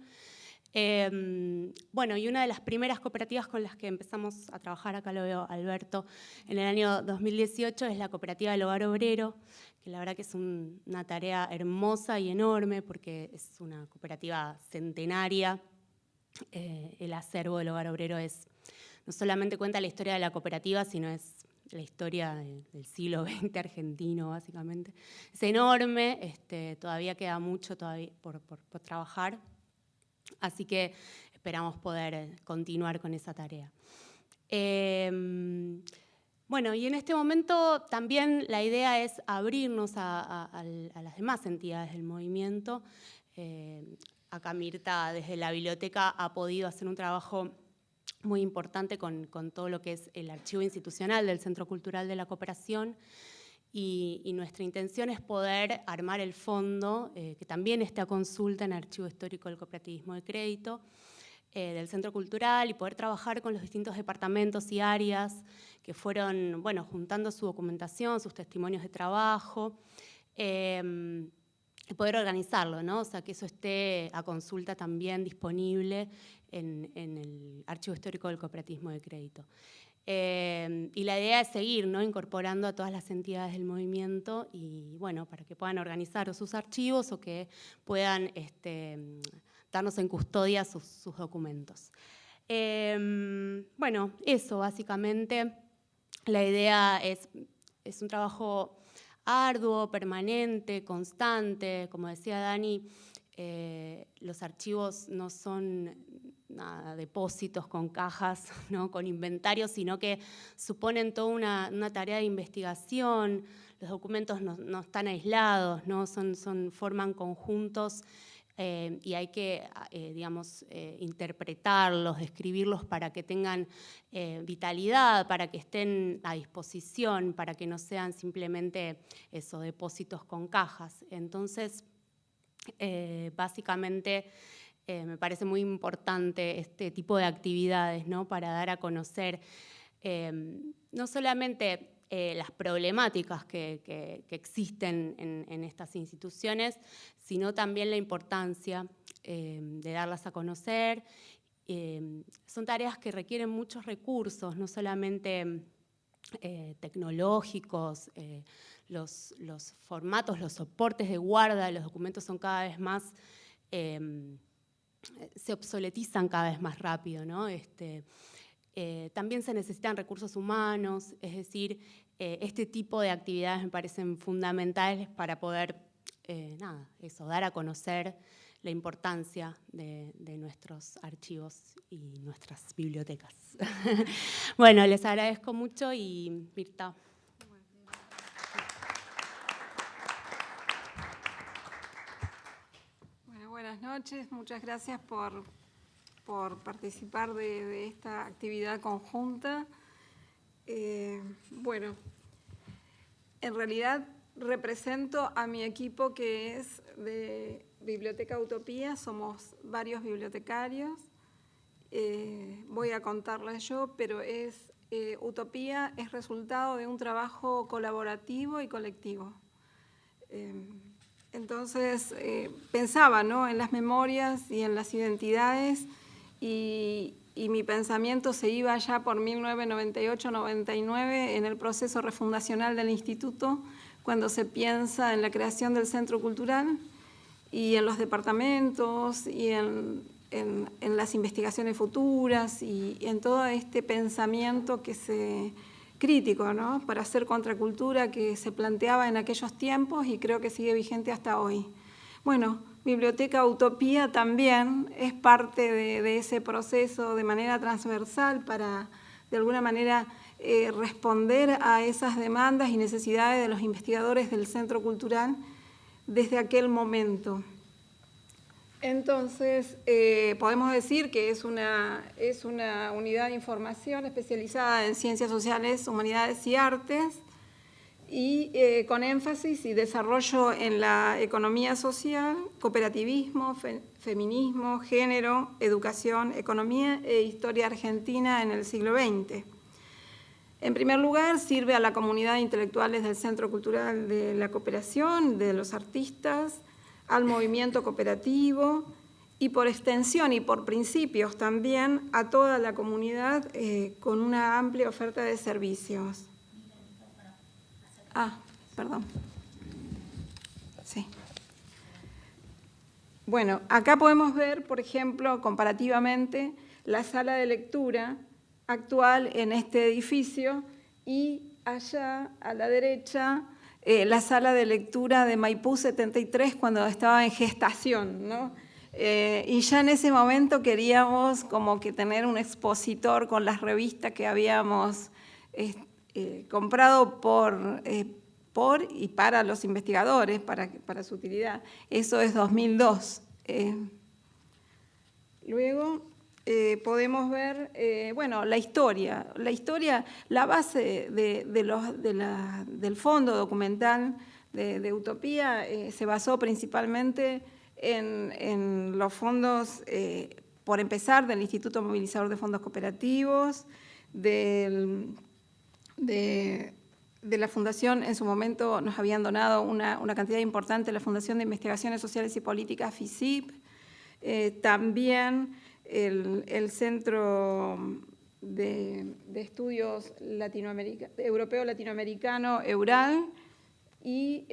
Bueno, y una de las primeras cooperativas con las que empezamos a trabajar, acá lo veo Alberto, en el año 2018 es la cooperativa del Hogar Obrero, que la verdad que es una tarea hermosa y enorme porque es una cooperativa centenaria. El acervo del Hogar Obrero no solamente cuenta la historia de la cooperativa, sino es la historia del siglo XX argentino, básicamente. Es enorme, todavía queda mucho por trabajar. Así que esperamos poder continuar con esa tarea. Bueno, y en este momento también la idea es abrirnos a las demás entidades del movimiento. Acá Mirta, desde la biblioteca, ha podido hacer un trabajo muy importante con todo lo que es el archivo institucional del Centro Cultural de la Cooperación. Y nuestra intención es poder armar el fondo, que también esté a consulta en Archivo Histórico del Cooperativismo de Crédito, del Centro Cultural, y poder trabajar con los distintos departamentos y áreas que fueron, bueno, juntando su documentación, sus testimonios de trabajo, y poder organizarlo, ¿no? O sea, que eso esté a consulta también disponible en el Archivo Histórico del Cooperativismo de Crédito. Y la idea es seguir, ¿no? Incorporando a todas las entidades del movimiento y, bueno, para que puedan organizar sus archivos o que puedan darnos en custodia sus documentos. Bueno, eso básicamente. La idea es un trabajo arduo, permanente, constante. Como decía Dani, los archivos no son depósitos con cajas, ¿no? Con inventarios, sino que suponen toda una tarea de investigación. Los documentos no están aislados, ¿no? Forman conjuntos y hay que, digamos, interpretarlos, describirlos para que tengan vitalidad, para que estén a disposición, para que no sean simplemente eso, depósitos con cajas. Entonces, básicamente, me parece muy importante este tipo de actividades, ¿no? Para dar a conocer no solamente las problemáticas que existen en estas instituciones, sino también la importancia de darlas a conocer. Son tareas que requieren muchos recursos, no solamente tecnológicos, los formatos, los soportes de guarda de los documentos son cada vez más... se obsoletizan cada vez más rápido, ¿no? También se necesitan recursos humanos, es decir, este tipo de actividades me parecen fundamentales para poder, dar a conocer la importancia de nuestros archivos y nuestras bibliotecas. Bueno, les agradezco mucho y Mirta. Buenas noches, muchas gracias por participar de esta actividad conjunta. Bueno, en realidad represento a mi equipo que es de Biblioteca Utopía, somos varios bibliotecarios. Voy a contarles yo, pero Utopía es resultado de un trabajo colaborativo y colectivo. Entonces, pensaba, ¿no?, en las memorias y en las identidades y mi pensamiento se iba ya por 1998-99 en el proceso refundacional del instituto, cuando se piensa en la creación del Centro Cultural y en los departamentos y en las investigaciones futuras y en todo este pensamiento crítico, ¿no?, para hacer contracultura que se planteaba en aquellos tiempos y creo que sigue vigente hasta hoy. Bueno, Biblioteca Utopía también es parte de ese proceso de manera transversal para, de alguna manera, responder a esas demandas y necesidades de los investigadores del Centro Cultural desde aquel momento. Entonces, podemos decir que es una unidad de información especializada en ciencias sociales, humanidades y artes, y con énfasis y desarrollo en la economía social, cooperativismo, feminismo, género, educación, economía e historia argentina en el siglo XX. En primer lugar, sirve a la comunidad de intelectuales del Centro Cultural de la Cooperación, de los artistas, al movimiento cooperativo y por extensión y por principios también a toda la comunidad con una amplia oferta de servicios. Perdón. Sí. Bueno, acá podemos ver, por ejemplo, comparativamente, la sala de lectura actual en este edificio y allá a la derecha la sala de lectura de Maipú 73 cuando estaba en gestación, ¿no? Y ya en ese momento queríamos como que tener un expositor con las revistas que habíamos comprado por y para los investigadores, para su utilidad. Eso es 2002. Luego podemos ver, bueno, la historia. La base del fondo documental de Utopía se basó principalmente en los fondos, por empezar, del Instituto Movilizador de Fondos Cooperativos, de la Fundación, en su momento nos habían donado una cantidad importante, la Fundación de Investigaciones Sociales y Políticas, FICIP, también el Centro de Estudios Europeo-Latinoamericano, EURAL, y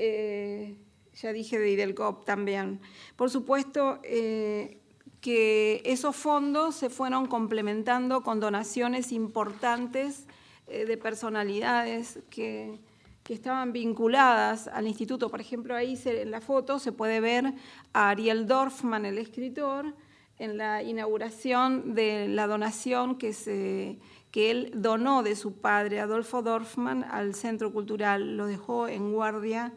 ya dije de IDELCOP también. Por supuesto que esos fondos se fueron complementando con donaciones importantes de personalidades que estaban vinculadas al instituto. Por ejemplo, ahí en la foto se puede ver a Ariel Dorfman, el escritor, en la inauguración de la donación que él donó de su padre, Adolfo Dorfman, al Centro Cultural. Lo dejó en guardia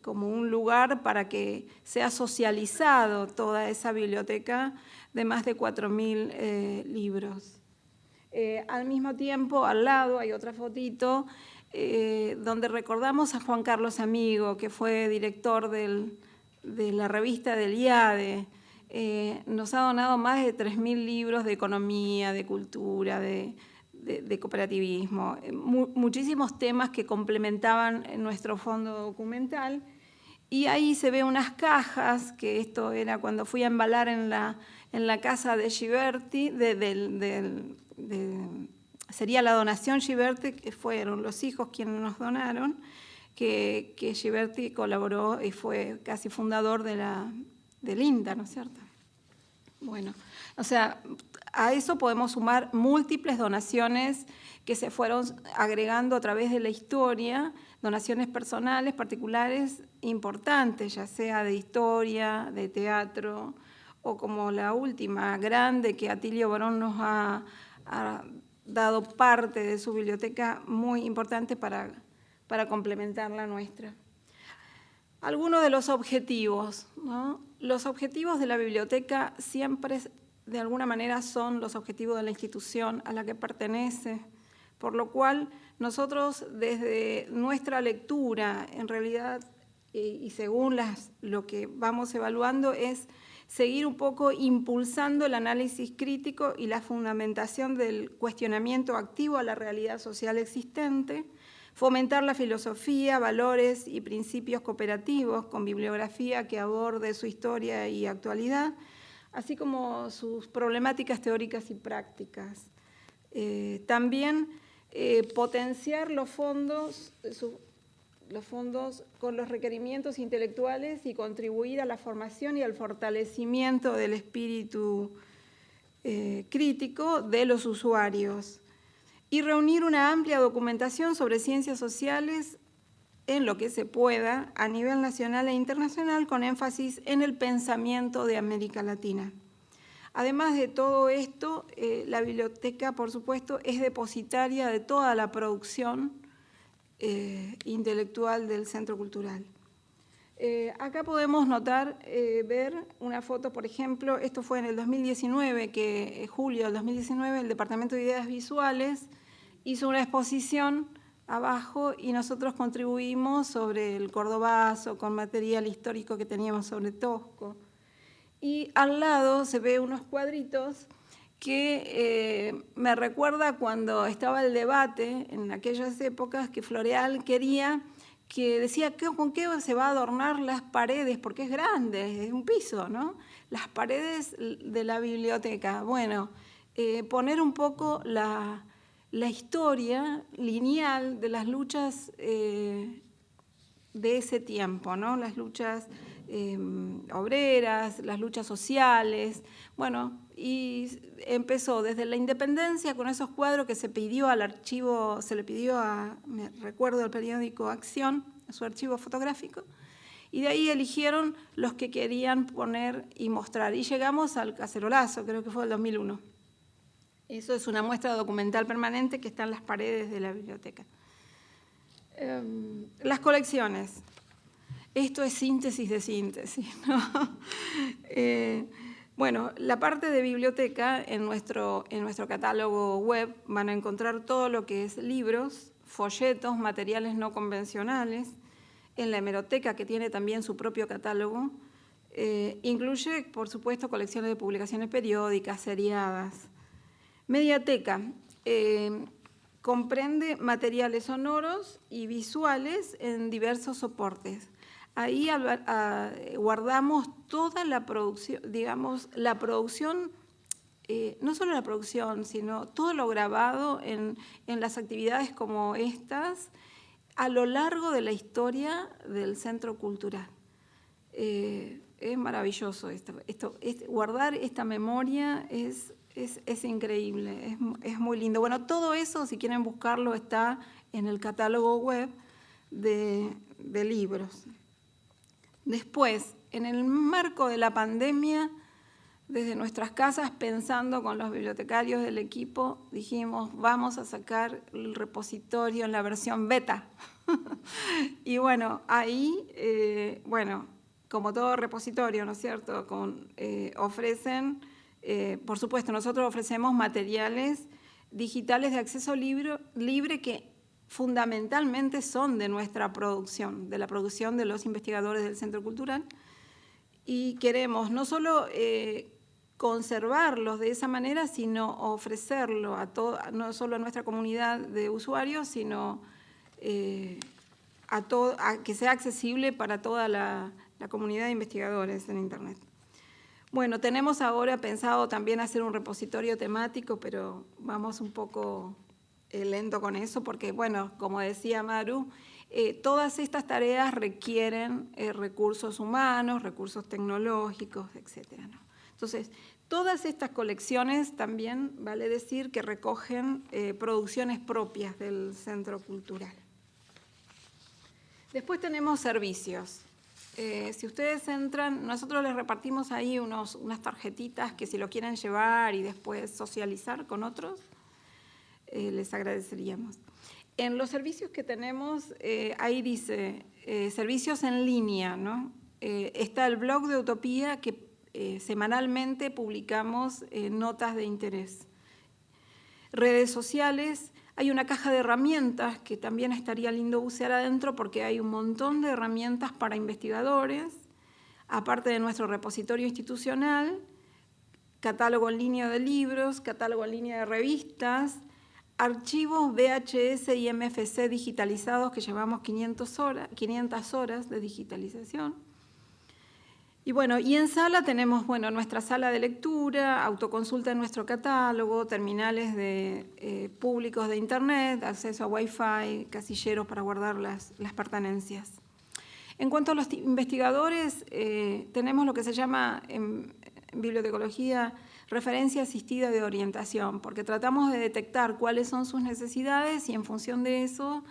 como un lugar para que sea socializado toda esa biblioteca de más de 4.000 libros. Al mismo tiempo, al lado hay otra fotito donde recordamos a Juan Carlos Amigo, que fue director de la revista del IADE. Nos ha donado más de 3.000 libros de economía, de cultura, de cooperativismo, muchísimos temas que complementaban nuestro fondo documental. Y ahí se ve unas cajas, que esto era cuando fui a embalar en la casa de Ghiberti, sería la donación Ghiberti, que fueron los hijos quienes nos donaron, que Ghiberti colaboró y fue casi fundador del INTA, ¿no es cierto? Bueno, o sea, a eso podemos sumar múltiples donaciones que se fueron agregando a través de la historia, donaciones personales, particulares, importantes, ya sea de historia, de teatro, o como la última grande que Atilio Borón nos ha dado parte de su biblioteca muy importante para complementar la nuestra. Algunos de los objetivos, ¿no? Los objetivos de la biblioteca siempre, de alguna manera, son los objetivos de la institución a la que pertenece, por lo cual nosotros desde nuestra lectura, en realidad, y según lo que vamos evaluando, es seguir un poco impulsando el análisis crítico y la fundamentación del cuestionamiento activo a la realidad social existente, fomentar la filosofía, valores y principios cooperativos con bibliografía que aborde su historia y actualidad, así como sus problemáticas teóricas y prácticas. También potenciar los fondos con los requerimientos intelectuales y contribuir a la formación y al fortalecimiento del espíritu crítico de los usuarios. Y reunir una amplia documentación sobre ciencias sociales en lo que se pueda a nivel nacional e internacional, con énfasis en el pensamiento de América Latina. Además de todo esto, la biblioteca, por supuesto, es depositaria de toda la producción intelectual del Centro Cultural. Acá podemos notar, ver una foto, por ejemplo, esto fue en el 2019, julio del 2019, el Departamento de Ideas Visuales hizo una exposición abajo y nosotros contribuimos sobre el cordobazo con material histórico que teníamos sobre Tosco. Y al lado se ve unos cuadritos que me recuerda cuando estaba el debate en aquellas épocas que Floreal quería, que decía con qué se va a adornar las paredes, porque es grande, es un piso, ¿no? Las paredes de la biblioteca. Bueno, poner un poco la historia lineal de las luchas de ese tiempo, ¿no? Las luchas obreras, las luchas sociales, bueno, y empezó desde la independencia con esos cuadros que se pidió al archivo, se le pidió me recuerdo el periódico Acción, su archivo fotográfico, y de ahí eligieron los que querían poner y mostrar, y llegamos al cacerolazo, creo que fue el 2001. Eso es una muestra documental permanente que está en las paredes de la biblioteca. Las colecciones. Esto es síntesis de síntesis, ¿no? Bueno, la parte de biblioteca, en nuestro catálogo web van a encontrar todo lo que es libros, folletos, materiales no convencionales. En la hemeroteca, que tiene también su propio catálogo, incluye, por supuesto, colecciones de publicaciones periódicas, seriadas. Mediateca comprende materiales sonoros y visuales en diversos soportes. Ahí guardamos toda la producción, digamos, la producción, no solo la producción, sino todo lo grabado en las actividades como estas a lo largo de la historia del Centro Cultural. Es maravilloso guardar esta memoria es increíble, es muy lindo. Bueno, todo eso, si quieren buscarlo, está en el catálogo web de libros. Después, en el marco de la pandemia, desde nuestras casas, pensando con los bibliotecarios del equipo, dijimos, vamos a sacar el repositorio en la versión beta. Y bueno, ahí, como todo repositorio, ¿no es cierto?, ofrecen, por supuesto, nosotros ofrecemos materiales digitales de acceso libre que fundamentalmente son de nuestra producción, de la producción de los investigadores del Centro Cultural, y queremos no solo conservarlos de esa manera, sino ofrecerlo no solo a nuestra comunidad de usuarios, sino a que sea accesible para toda la comunidad de investigadores en Internet. Bueno, tenemos ahora pensado también hacer un repositorio temático, pero vamos un poco lento con eso, porque, bueno, como decía Maru, todas estas tareas requieren recursos humanos, recursos tecnológicos, etc., ¿no? Entonces, todas estas colecciones también vale decir que recogen producciones propias del Centro Cultural. Después tenemos servicios. Si ustedes entran, nosotros les repartimos ahí unas tarjetitas que si lo quieren llevar y después socializar con otros, les agradeceríamos. En los servicios que tenemos, ahí dice servicios en línea, ¿no? Está el blog de Utopía, que semanalmente publicamos notas de interés. Redes sociales, hay una caja de herramientas que también estaría lindo bucear adentro porque hay un montón de herramientas para investigadores, aparte de nuestro repositorio institucional, catálogo en línea de libros, catálogo en línea de revistas, archivos VHS y MFC digitalizados que llevamos 500 horas de digitalización. Y bueno, y en sala tenemos, bueno, nuestra sala de lectura, autoconsulta en nuestro catálogo, terminales públicos de Internet, acceso a Wi-Fi, casilleros para guardar las pertenencias. En cuanto a los investigadores, tenemos lo que se llama en bibliotecología referencia asistida de orientación, porque tratamos de detectar cuáles son sus necesidades y en función de eso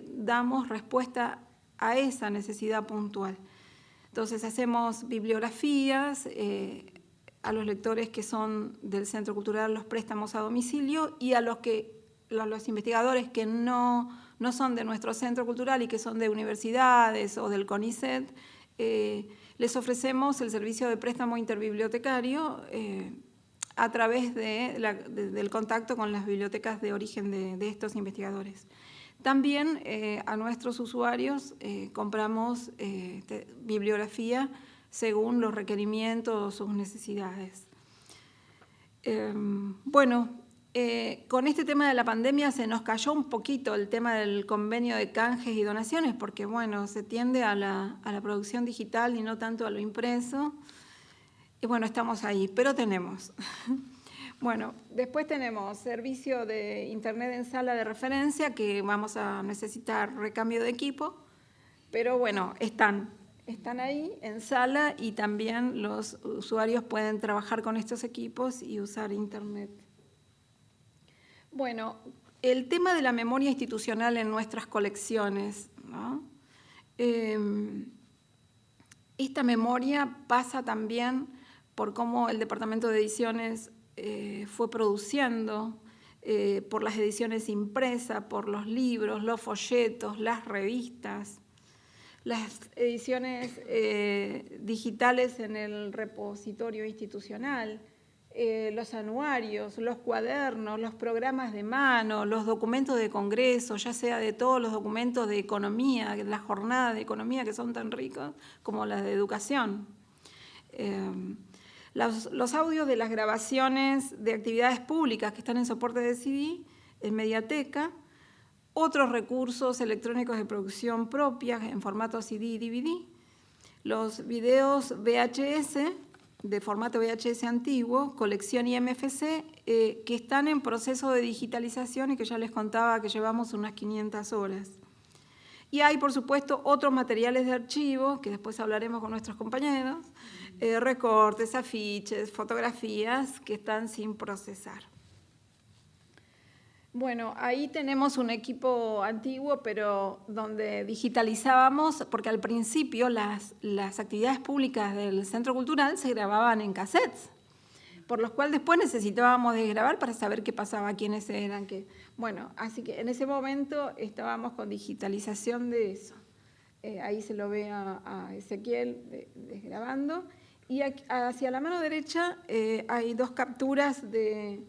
damos respuesta a esa necesidad puntual. Entonces hacemos bibliografías, a los lectores que son del Centro Cultural los préstamos a domicilio y a los investigadores que no son de nuestro Centro Cultural y que son de universidades o del CONICET, les ofrecemos el servicio de préstamo interbibliotecario a través del contacto con las bibliotecas de origen de estos investigadores. También a nuestros usuarios compramos bibliografía según los requerimientos o sus necesidades. Con este tema de la pandemia se nos cayó un poquito el tema del convenio de canjes y donaciones, porque bueno, se tiende a la producción digital y no tanto a lo impreso. Y bueno, estamos ahí, pero tenemos. Bueno, después tenemos servicio de internet en sala de referencia, que vamos a necesitar recambio de equipo, pero bueno, están ahí en sala y también los usuarios pueden trabajar con estos equipos y usar internet. Bueno, el tema de la memoria institucional en nuestras colecciones, ¿no? Esta memoria pasa también por cómo el Departamento de Ediciones fue produciendo, por las ediciones impresas, por los libros, los folletos, las revistas, las ediciones digitales en el repositorio institucional, los anuarios, los cuadernos, los programas de mano, los documentos de congreso, ya sea de todos los documentos de economía, las jornadas de economía que son tan ricas, como las de educación. Los audios de las grabaciones de actividades públicas que están en soporte de CD, en Mediateca, otros recursos electrónicos de producción propia en formato CD y DVD, los videos VHS, de formato VHS antiguo, colección y MFC, que están en proceso de digitalización y que ya les contaba que llevamos unas 500 horas. Y hay, por supuesto, otros materiales de archivo, que después hablaremos con nuestros compañeros, recortes, afiches, fotografías que están sin procesar. Bueno, ahí tenemos un equipo antiguo, pero donde digitalizábamos, porque al principio las actividades públicas del Centro Cultural se grababan en cassettes, por los cuales después necesitábamos desgrabar para saber qué pasaba, quiénes eran. Bueno, así que en ese momento estábamos con digitalización de eso. Ahí se lo ve a Ezequiel desgrabando. Y hacia la mano derecha hay dos capturas de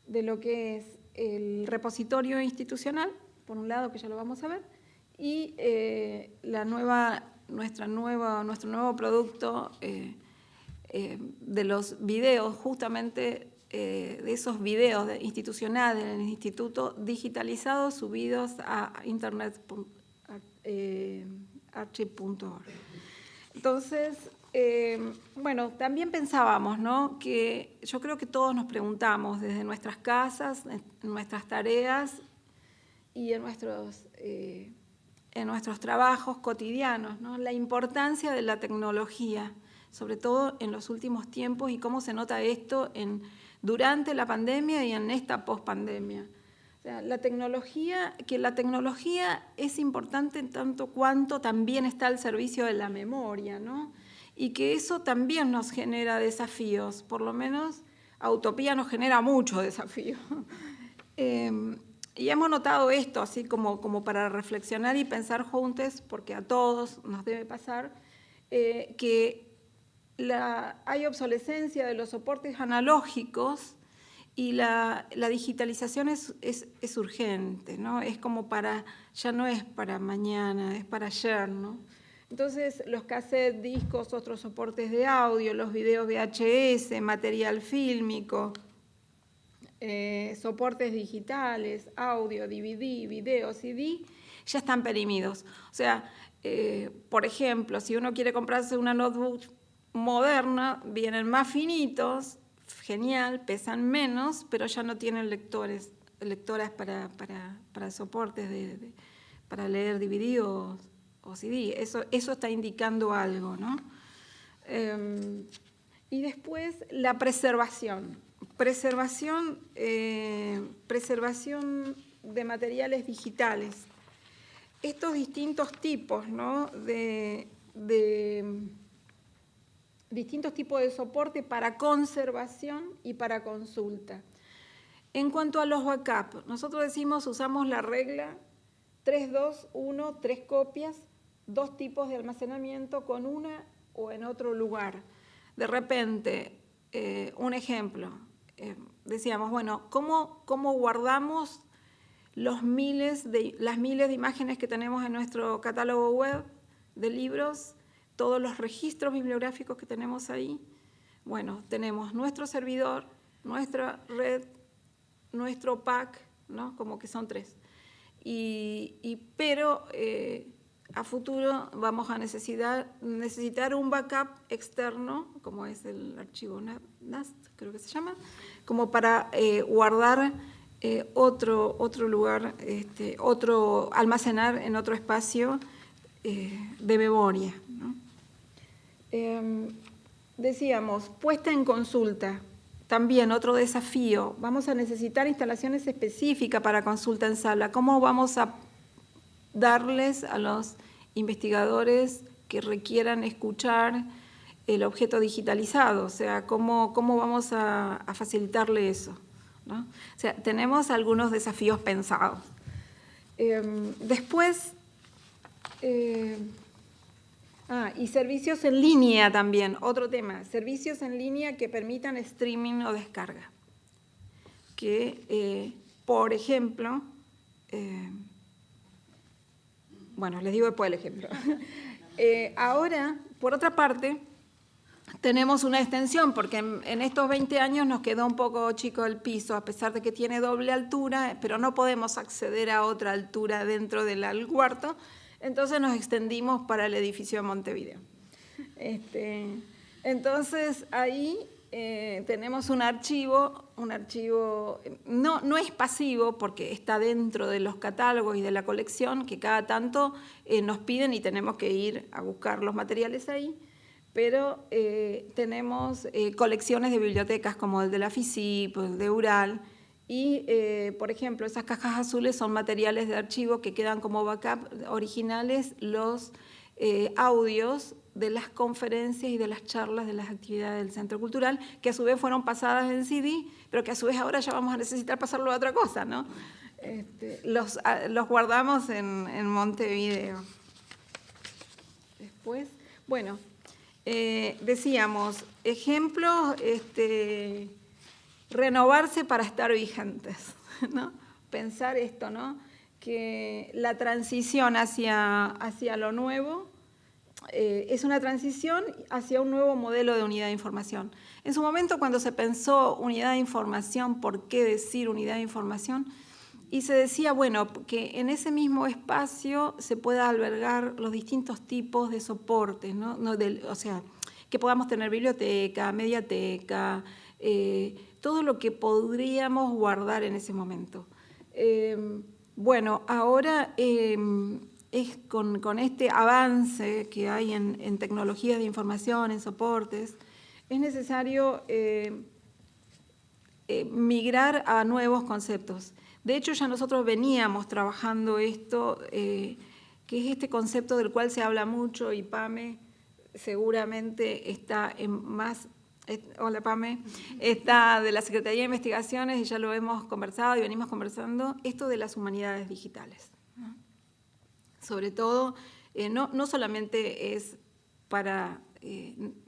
lo que es el repositorio institucional, por un lado, que ya lo vamos a ver, y nuestro nuevo producto de los videos, justamente de esos videos institucionales del instituto, digitalizados, subidos a internet.archive.org. Entonces, bueno, también pensábamos, ¿no?, que yo creo que todos nos preguntamos desde nuestras casas, en nuestras tareas y en nuestros trabajos cotidianos, ¿no?, la importancia de la tecnología, sobre todo en los últimos tiempos, y cómo se nota esto durante la pandemia y en esta pospandemia. O sea, la tecnología es importante en tanto cuanto también está al servicio de la memoria, ¿no?, y que eso también nos genera desafíos, por lo menos a Utopía nos genera mucho desafío. Y hemos notado esto, así como para reflexionar y pensar juntos, porque a todos nos debe pasar, que hay obsolescencia de los soportes analógicos y la digitalización es urgente, ¿no? Es como ya no es para mañana, es para ayer, ¿no? Entonces, los cassettes, discos, otros soportes de audio, los videos VHS, material fílmico, soportes digitales, audio, DVD, video, CD, ya están perimidos. O sea, por ejemplo, si uno quiere comprarse una notebook moderna, vienen más finitos, genial, pesan menos, pero ya no tienen lectoras para soportes para leer DVD o CD. Eso está indicando algo, ¿no? Y después la preservación de materiales digitales. Estos distintos tipos, ¿no?, distintos tipos de soporte para conservación y para consulta. En cuanto a los backups, nosotros usamos la regla 3-2-1, 3 copias, 2 tipos de almacenamiento con una o en otro lugar. De repente, un ejemplo, decíamos, bueno, ¿cómo guardamos las miles de imágenes que tenemos en nuestro catálogo web de libros, todos los registros bibliográficos que tenemos ahí. Bueno, tenemos nuestro servidor, nuestra red, nuestro pack, ¿no? Como que son 3. Pero a futuro vamos a necesitar un backup externo, como es el archivo NAST, creo que se llama, como para guardar otro lugar, almacenar en otro espacio de memoria, ¿no? Decíamos, puesta en consulta. También otro desafío, vamos a necesitar instalaciones específicas para consulta en sala. ¿Cómo vamos a darles a los investigadores que requieran escuchar el objeto digitalizado? O sea, ¿cómo vamos a facilitarle eso, ¿no? O sea, tenemos algunos desafíos pensados. Después, y servicios en línea también, otro tema. Servicios en línea que permitan streaming o descarga. Que, por ejemplo, bueno, les digo después el ejemplo. Ahora, por otra parte, tenemos una extensión, porque en estos 20 años nos quedó un poco chico el piso, a pesar de que tiene doble altura, pero no podemos acceder a otra altura dentro del cuarto. Entonces nos extendimos para el edificio de Montevideo. Entonces ahí tenemos un archivo no es pasivo porque está dentro de los catálogos y de la colección, que cada tanto nos piden y tenemos que ir a buscar los materiales ahí, pero tenemos colecciones de bibliotecas como el de la FICIP, el de URAL, y, por ejemplo, esas cajas azules son materiales de archivo que quedan como backup originales, los audios de las conferencias y de las charlas de las actividades del Centro Cultural, que a su vez fueron pasadas en CD, pero que a su vez ahora ya vamos a necesitar pasarlo a otra cosa, ¿no? Los guardamos en Montevideo. Después, bueno, decíamos, ejemplos, renovarse para estar vigentes, ¿no? Pensar esto, ¿no? Que la transición hacia lo nuevo es una transición hacia un nuevo modelo de unidad de información. En su momento, cuando se pensó unidad de información, ¿por qué decir unidad de información? Y se decía, bueno, que en ese mismo espacio se pueda albergar los distintos tipos de soportes, ¿no? O sea, que podamos tener biblioteca, mediateca, todo lo que podríamos guardar en ese momento. Bueno, ahora es con este avance que hay en tecnologías de información, en soportes, es necesario migrar a nuevos conceptos. De hecho, ya nosotros veníamos trabajando esto, que es este concepto del cual se habla mucho, y Pame seguramente está en más... Hola, Pame. Está de la Secretaría de Investigaciones y ya lo hemos conversado y venimos conversando, esto de las humanidades digitales, ¿no? Sobre todo, no solamente es para,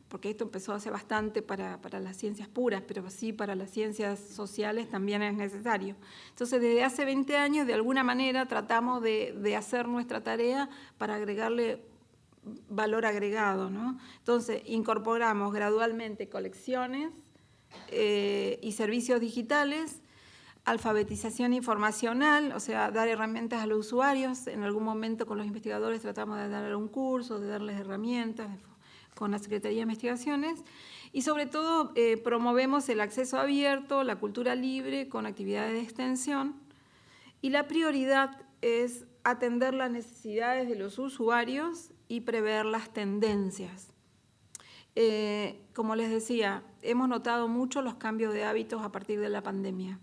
porque esto empezó hace bastante para las ciencias puras, pero sí para las ciencias sociales también es necesario. Entonces, desde hace 20 años, de alguna manera, tratamos de hacer nuestra tarea para agregarle valor agregado, ¿no? Entonces, incorporamos gradualmente colecciones y servicios digitales, alfabetización informacional, o sea, dar herramientas a los usuarios. En algún momento con los investigadores tratamos de dar un curso, de darles herramientas con la Secretaría de Investigaciones, y sobre todo promovemos el acceso abierto, la cultura libre con actividades de extensión, y la prioridad es atender las necesidades de los usuarios y prever las tendencias. Como les decía, hemos notado mucho los cambios de hábitos a partir de la pandemia,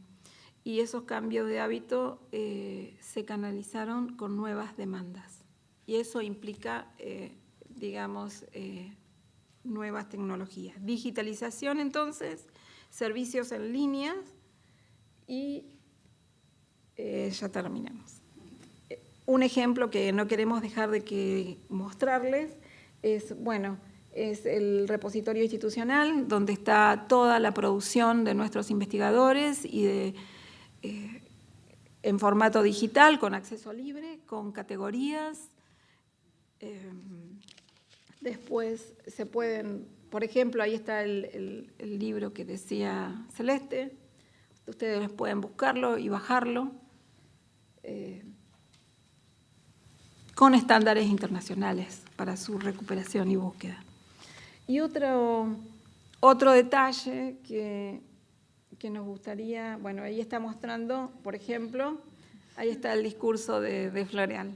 y esos cambios de hábito se canalizaron con nuevas demandas, y eso implica, digamos, nuevas tecnologías. Digitalización, entonces, servicios en línea, y ya terminamos. Un ejemplo que no queremos dejar de mostrarles es, bueno, es el repositorio institucional, donde está toda la producción de nuestros investigadores y en formato digital, con acceso libre, con categorías. Después se pueden, por ejemplo, ahí está el libro que decía Celeste. Ustedes pueden buscarlo y bajarlo con estándares internacionales para su recuperación y búsqueda. Y otro detalle que nos gustaría, bueno, ahí está mostrando, por ejemplo, ahí está el discurso de Floreal,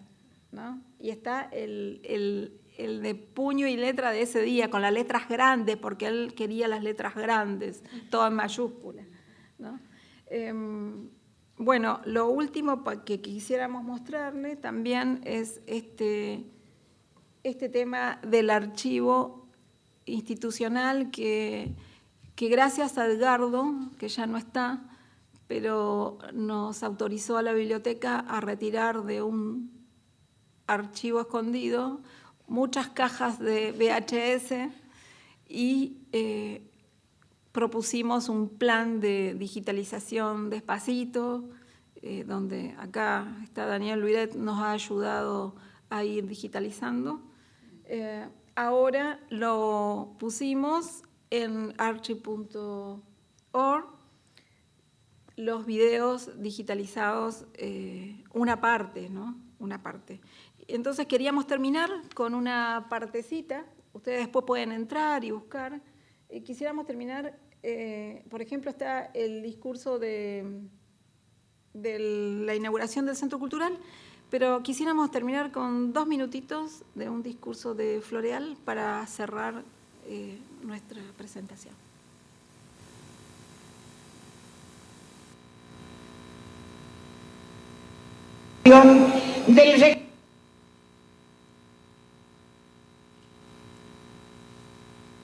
¿no? Y está el de puño y letra de ese día, con las letras grandes, porque él quería las letras grandes, todo en mayúsculas, ¿no? Bueno, lo último que quisiéramos mostrarle también es este tema del archivo institucional que gracias a Edgardo, que ya no está, pero nos autorizó a la biblioteca a retirar de un archivo escondido muchas cajas de VHS y propusimos un plan de digitalización despacito, donde acá está Daniel Luiret, nos ha ayudado a ir digitalizando. Ahora lo pusimos en archive.org, los videos digitalizados, una parte, ¿no? Una parte. Entonces queríamos terminar con una partecita, ustedes después pueden entrar y buscar. Quisiéramos terminar, por ejemplo, está el discurso de la inauguración del Centro Cultural, pero quisiéramos terminar con 2 minutitos de un discurso de Floreal para cerrar nuestra presentación.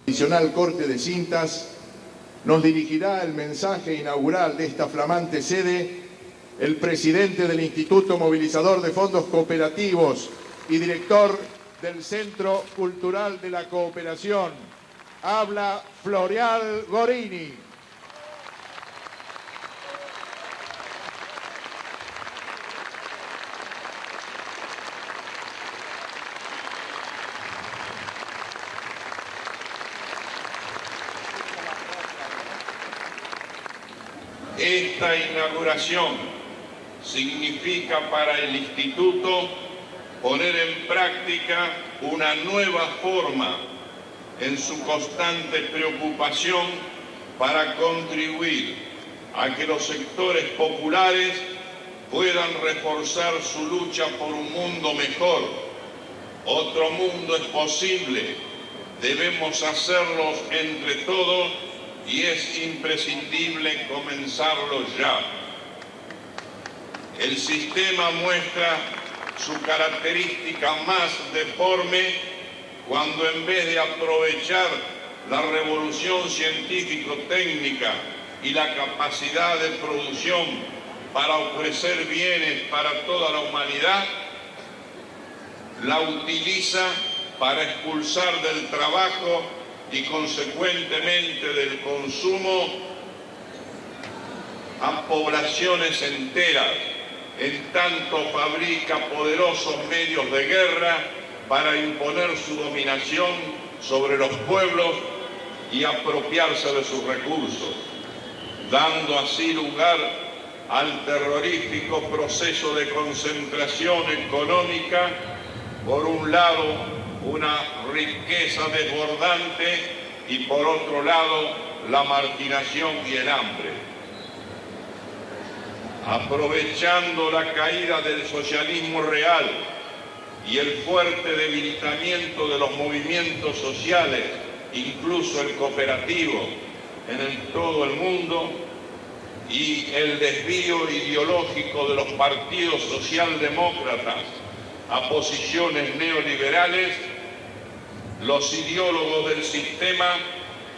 Tradicional corte de cintas, nos dirigirá el mensaje inaugural de esta flamante sede el presidente del Instituto Movilizador de Fondos Cooperativos y director del Centro Cultural de la Cooperación. Habla Floreal Gorini. Esta inauguración significa para el Instituto poner en práctica una nueva forma en su constante preocupación para contribuir a que los sectores populares puedan reforzar su lucha por un mundo mejor. Otro mundo es posible, debemos hacerlo entre todos y es imprescindible comenzarlo ya. El sistema muestra su característica más deforme cuando en vez de aprovechar la revolución científico-técnica y la capacidad de producción para ofrecer bienes para toda la humanidad, la utiliza para expulsar del trabajo y consecuentemente del consumo a poblaciones enteras, en tanto fabrica poderosos medios de guerra para imponer su dominación sobre los pueblos y apropiarse de sus recursos, dando así lugar al terrorífico proceso de concentración económica, por un lado una riqueza desbordante y por otro lado la marginación y el hambre. Aprovechando la caída del socialismo real y el fuerte debilitamiento de los movimientos sociales, incluso el cooperativo, en todo el mundo, y el desvío ideológico de los partidos socialdemócratas a posiciones neoliberales, los ideólogos del sistema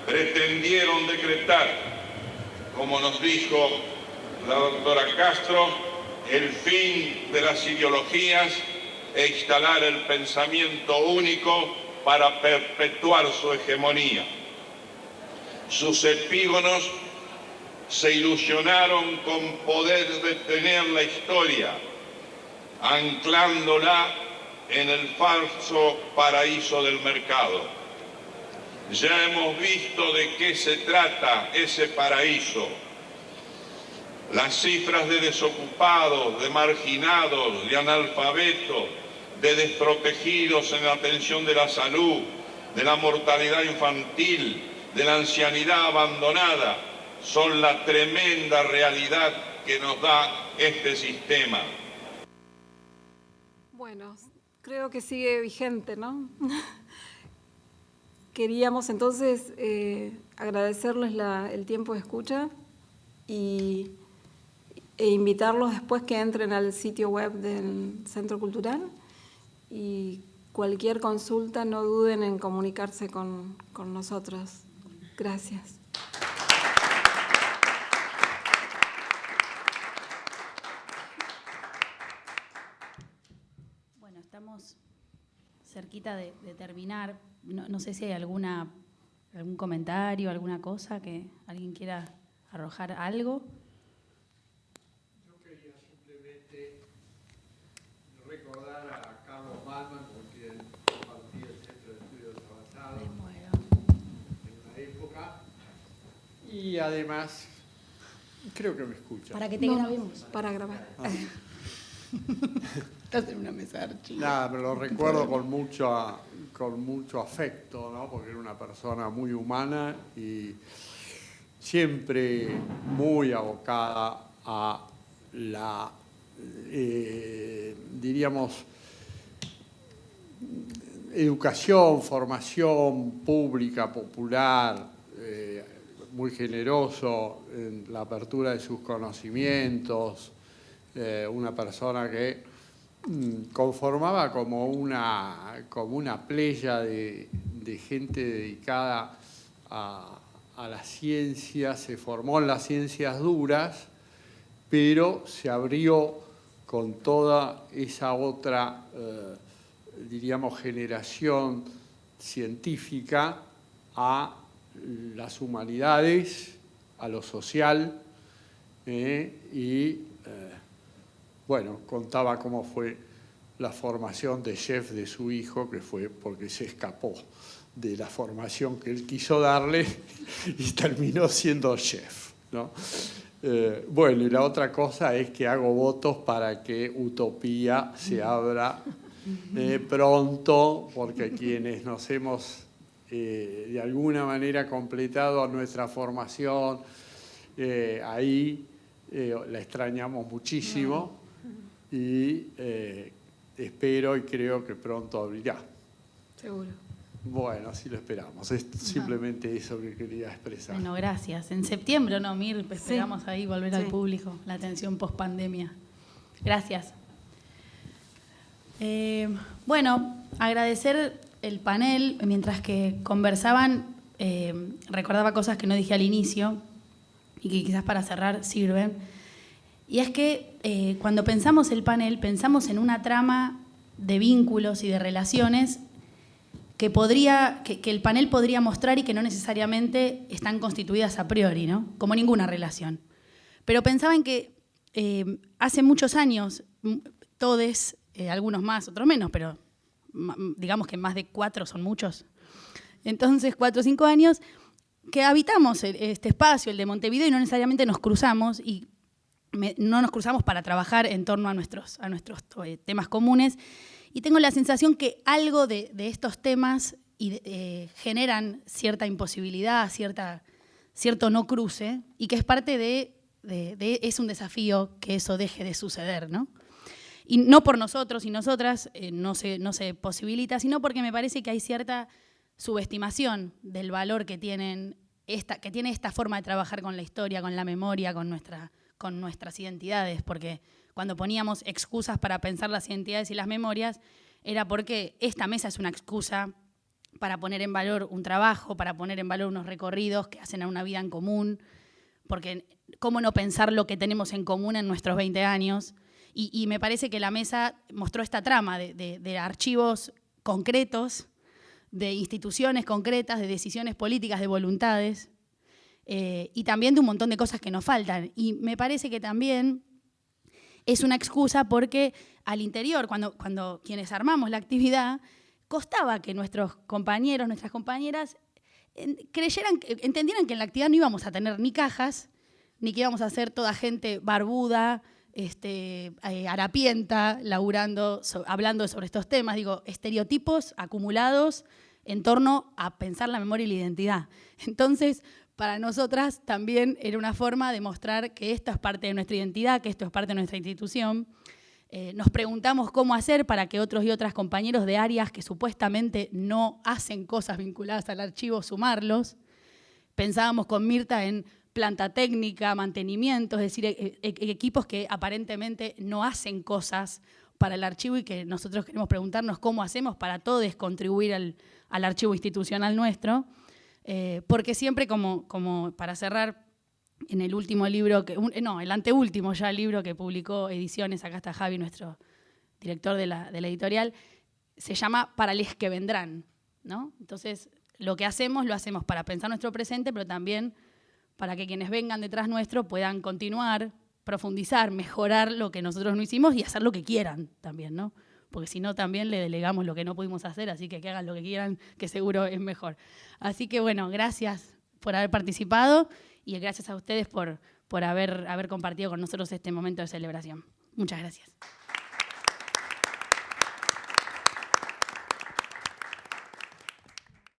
pretendieron decretar, como nos dijo la doctora Castro, el fin de las ideologías e instalar el pensamiento único para perpetuar su hegemonía. Sus epígonos se ilusionaron con poder detener la historia, anclándola en el falso paraíso del mercado. Ya hemos visto de qué se trata ese paraíso. Las cifras de desocupados, de marginados, de analfabetos, de desprotegidos en la atención de la salud, de la mortalidad infantil, de la ancianidad abandonada, son la tremenda realidad que nos da este sistema. Bueno, creo que sigue vigente, ¿no? Queríamos entonces agradecerles el tiempo de escucha e invitarlos después que entren al sitio web del Centro Cultural, y cualquier consulta no duden en comunicarse con nosotros. Gracias. Bueno, estamos cerquita de terminar. No sé si hay algún comentario, alguna cosa que alguien quiera arrojar algo. Yo quería simplemente recordar a Carlos Ballman, con quien compartí el Centro de Estudios Avanzados en una época, y además creo que me escuchan. Para que te grabemos. Para grabar. Estás en una mesa de archivos. Nada, me lo recuerdo con mucho afecto, ¿no? Porque era una persona muy humana y siempre muy abocada a la, diríamos, educación, formación pública, popular, muy generoso en la apertura de sus conocimientos, una persona que conformaba como una playa de gente dedicada a la ciencia, se formó en las ciencias duras, pero se abrió con toda esa otra, diríamos, generación científica a las humanidades, a lo social, bueno, contaba cómo fue la formación de chef de su hijo, que fue porque se escapó de la formación que él quiso darle y terminó siendo chef, ¿no? Bueno, y la otra cosa es que hago votos para que Utopía se abra pronto, porque quienes nos hemos de alguna manera completado nuestra formación ahí la extrañamos muchísimo. Y espero y creo que pronto abrirá. Seguro. Bueno, así lo esperamos. Es simplemente eso que quería expresar. Bueno, gracias. En septiembre, ¿no, Mir? Esperamos ahí volver al público, la atención post-pandemia. Gracias. Bueno, agradecer el panel. Mientras que conversaban, recordaba cosas que no dije al inicio y que quizás para cerrar sirven. Y es que cuando pensamos el panel, pensamos en una trama de vínculos y de relaciones que el panel podría mostrar y que no necesariamente están constituidas a priori, ¿no? Como ninguna relación. Pero pensaba en que hace muchos años, todos, algunos más, otros menos, pero digamos que más de 4 son muchos. Entonces, 4 o 5 años que habitamos este espacio, el de Montevideo, y no necesariamente nos cruzamos y no nos cruzamos para trabajar en torno a nuestros temas comunes, y tengo la sensación que algo de estos temas generan cierta imposibilidad, cierto no cruce, y que es parte es un desafío que eso deje de suceder, ¿no? Y no por nosotros y nosotras no se posibilita, sino porque me parece que hay cierta subestimación del valor que tiene esta forma de trabajar con la historia, con la memoria, con nuestras identidades, porque cuando poníamos excusas para pensar las identidades y las memorias, era porque esta mesa es una excusa para poner en valor un trabajo, para poner en valor unos recorridos que hacen a una vida en común, porque cómo no pensar lo que tenemos en común en nuestros 20 años, y me parece que la mesa mostró esta trama de archivos concretos, de instituciones concretas, de decisiones políticas, de voluntades, y también de un montón de cosas que nos faltan. Y me parece que también es una excusa porque al interior, cuando quienes armamos la actividad, costaba que nuestros compañeros, nuestras compañeras entendieran que en la actividad no íbamos a tener ni cajas, ni que íbamos a ser toda gente barbuda, harapienta, laburando, hablando sobre estos temas. Digo, estereotipos acumulados en torno a pensar la memoria y la identidad. Entonces, para nosotras también era una forma de mostrar que esto es parte de nuestra identidad, que esto es parte de nuestra institución. Nos preguntamos cómo hacer para que otros y otras compañeros de áreas que supuestamente no hacen cosas vinculadas al archivo, sumarlos. Pensábamos con Mirta en planta técnica, mantenimiento, es decir, equipos que aparentemente no hacen cosas para el archivo y que nosotros queremos preguntarnos cómo hacemos para todos contribuir al archivo institucional nuestro. Porque siempre, como para cerrar, en el último libro, el anteúltimo ya libro que publicó Ediciones, acá está Javi, nuestro director de la editorial, se llama Para les que vendrán, ¿no? Entonces, lo que hacemos, lo hacemos para pensar nuestro presente, pero también para que quienes vengan detrás nuestro puedan continuar, profundizar, mejorar lo que nosotros no hicimos y hacer lo que quieran también, ¿no? Porque si no también le delegamos lo que no pudimos hacer, así que hagan lo que quieran, que seguro es mejor. Así que bueno, gracias por haber participado y gracias a ustedes por haber compartido con nosotros este momento de celebración. Muchas gracias.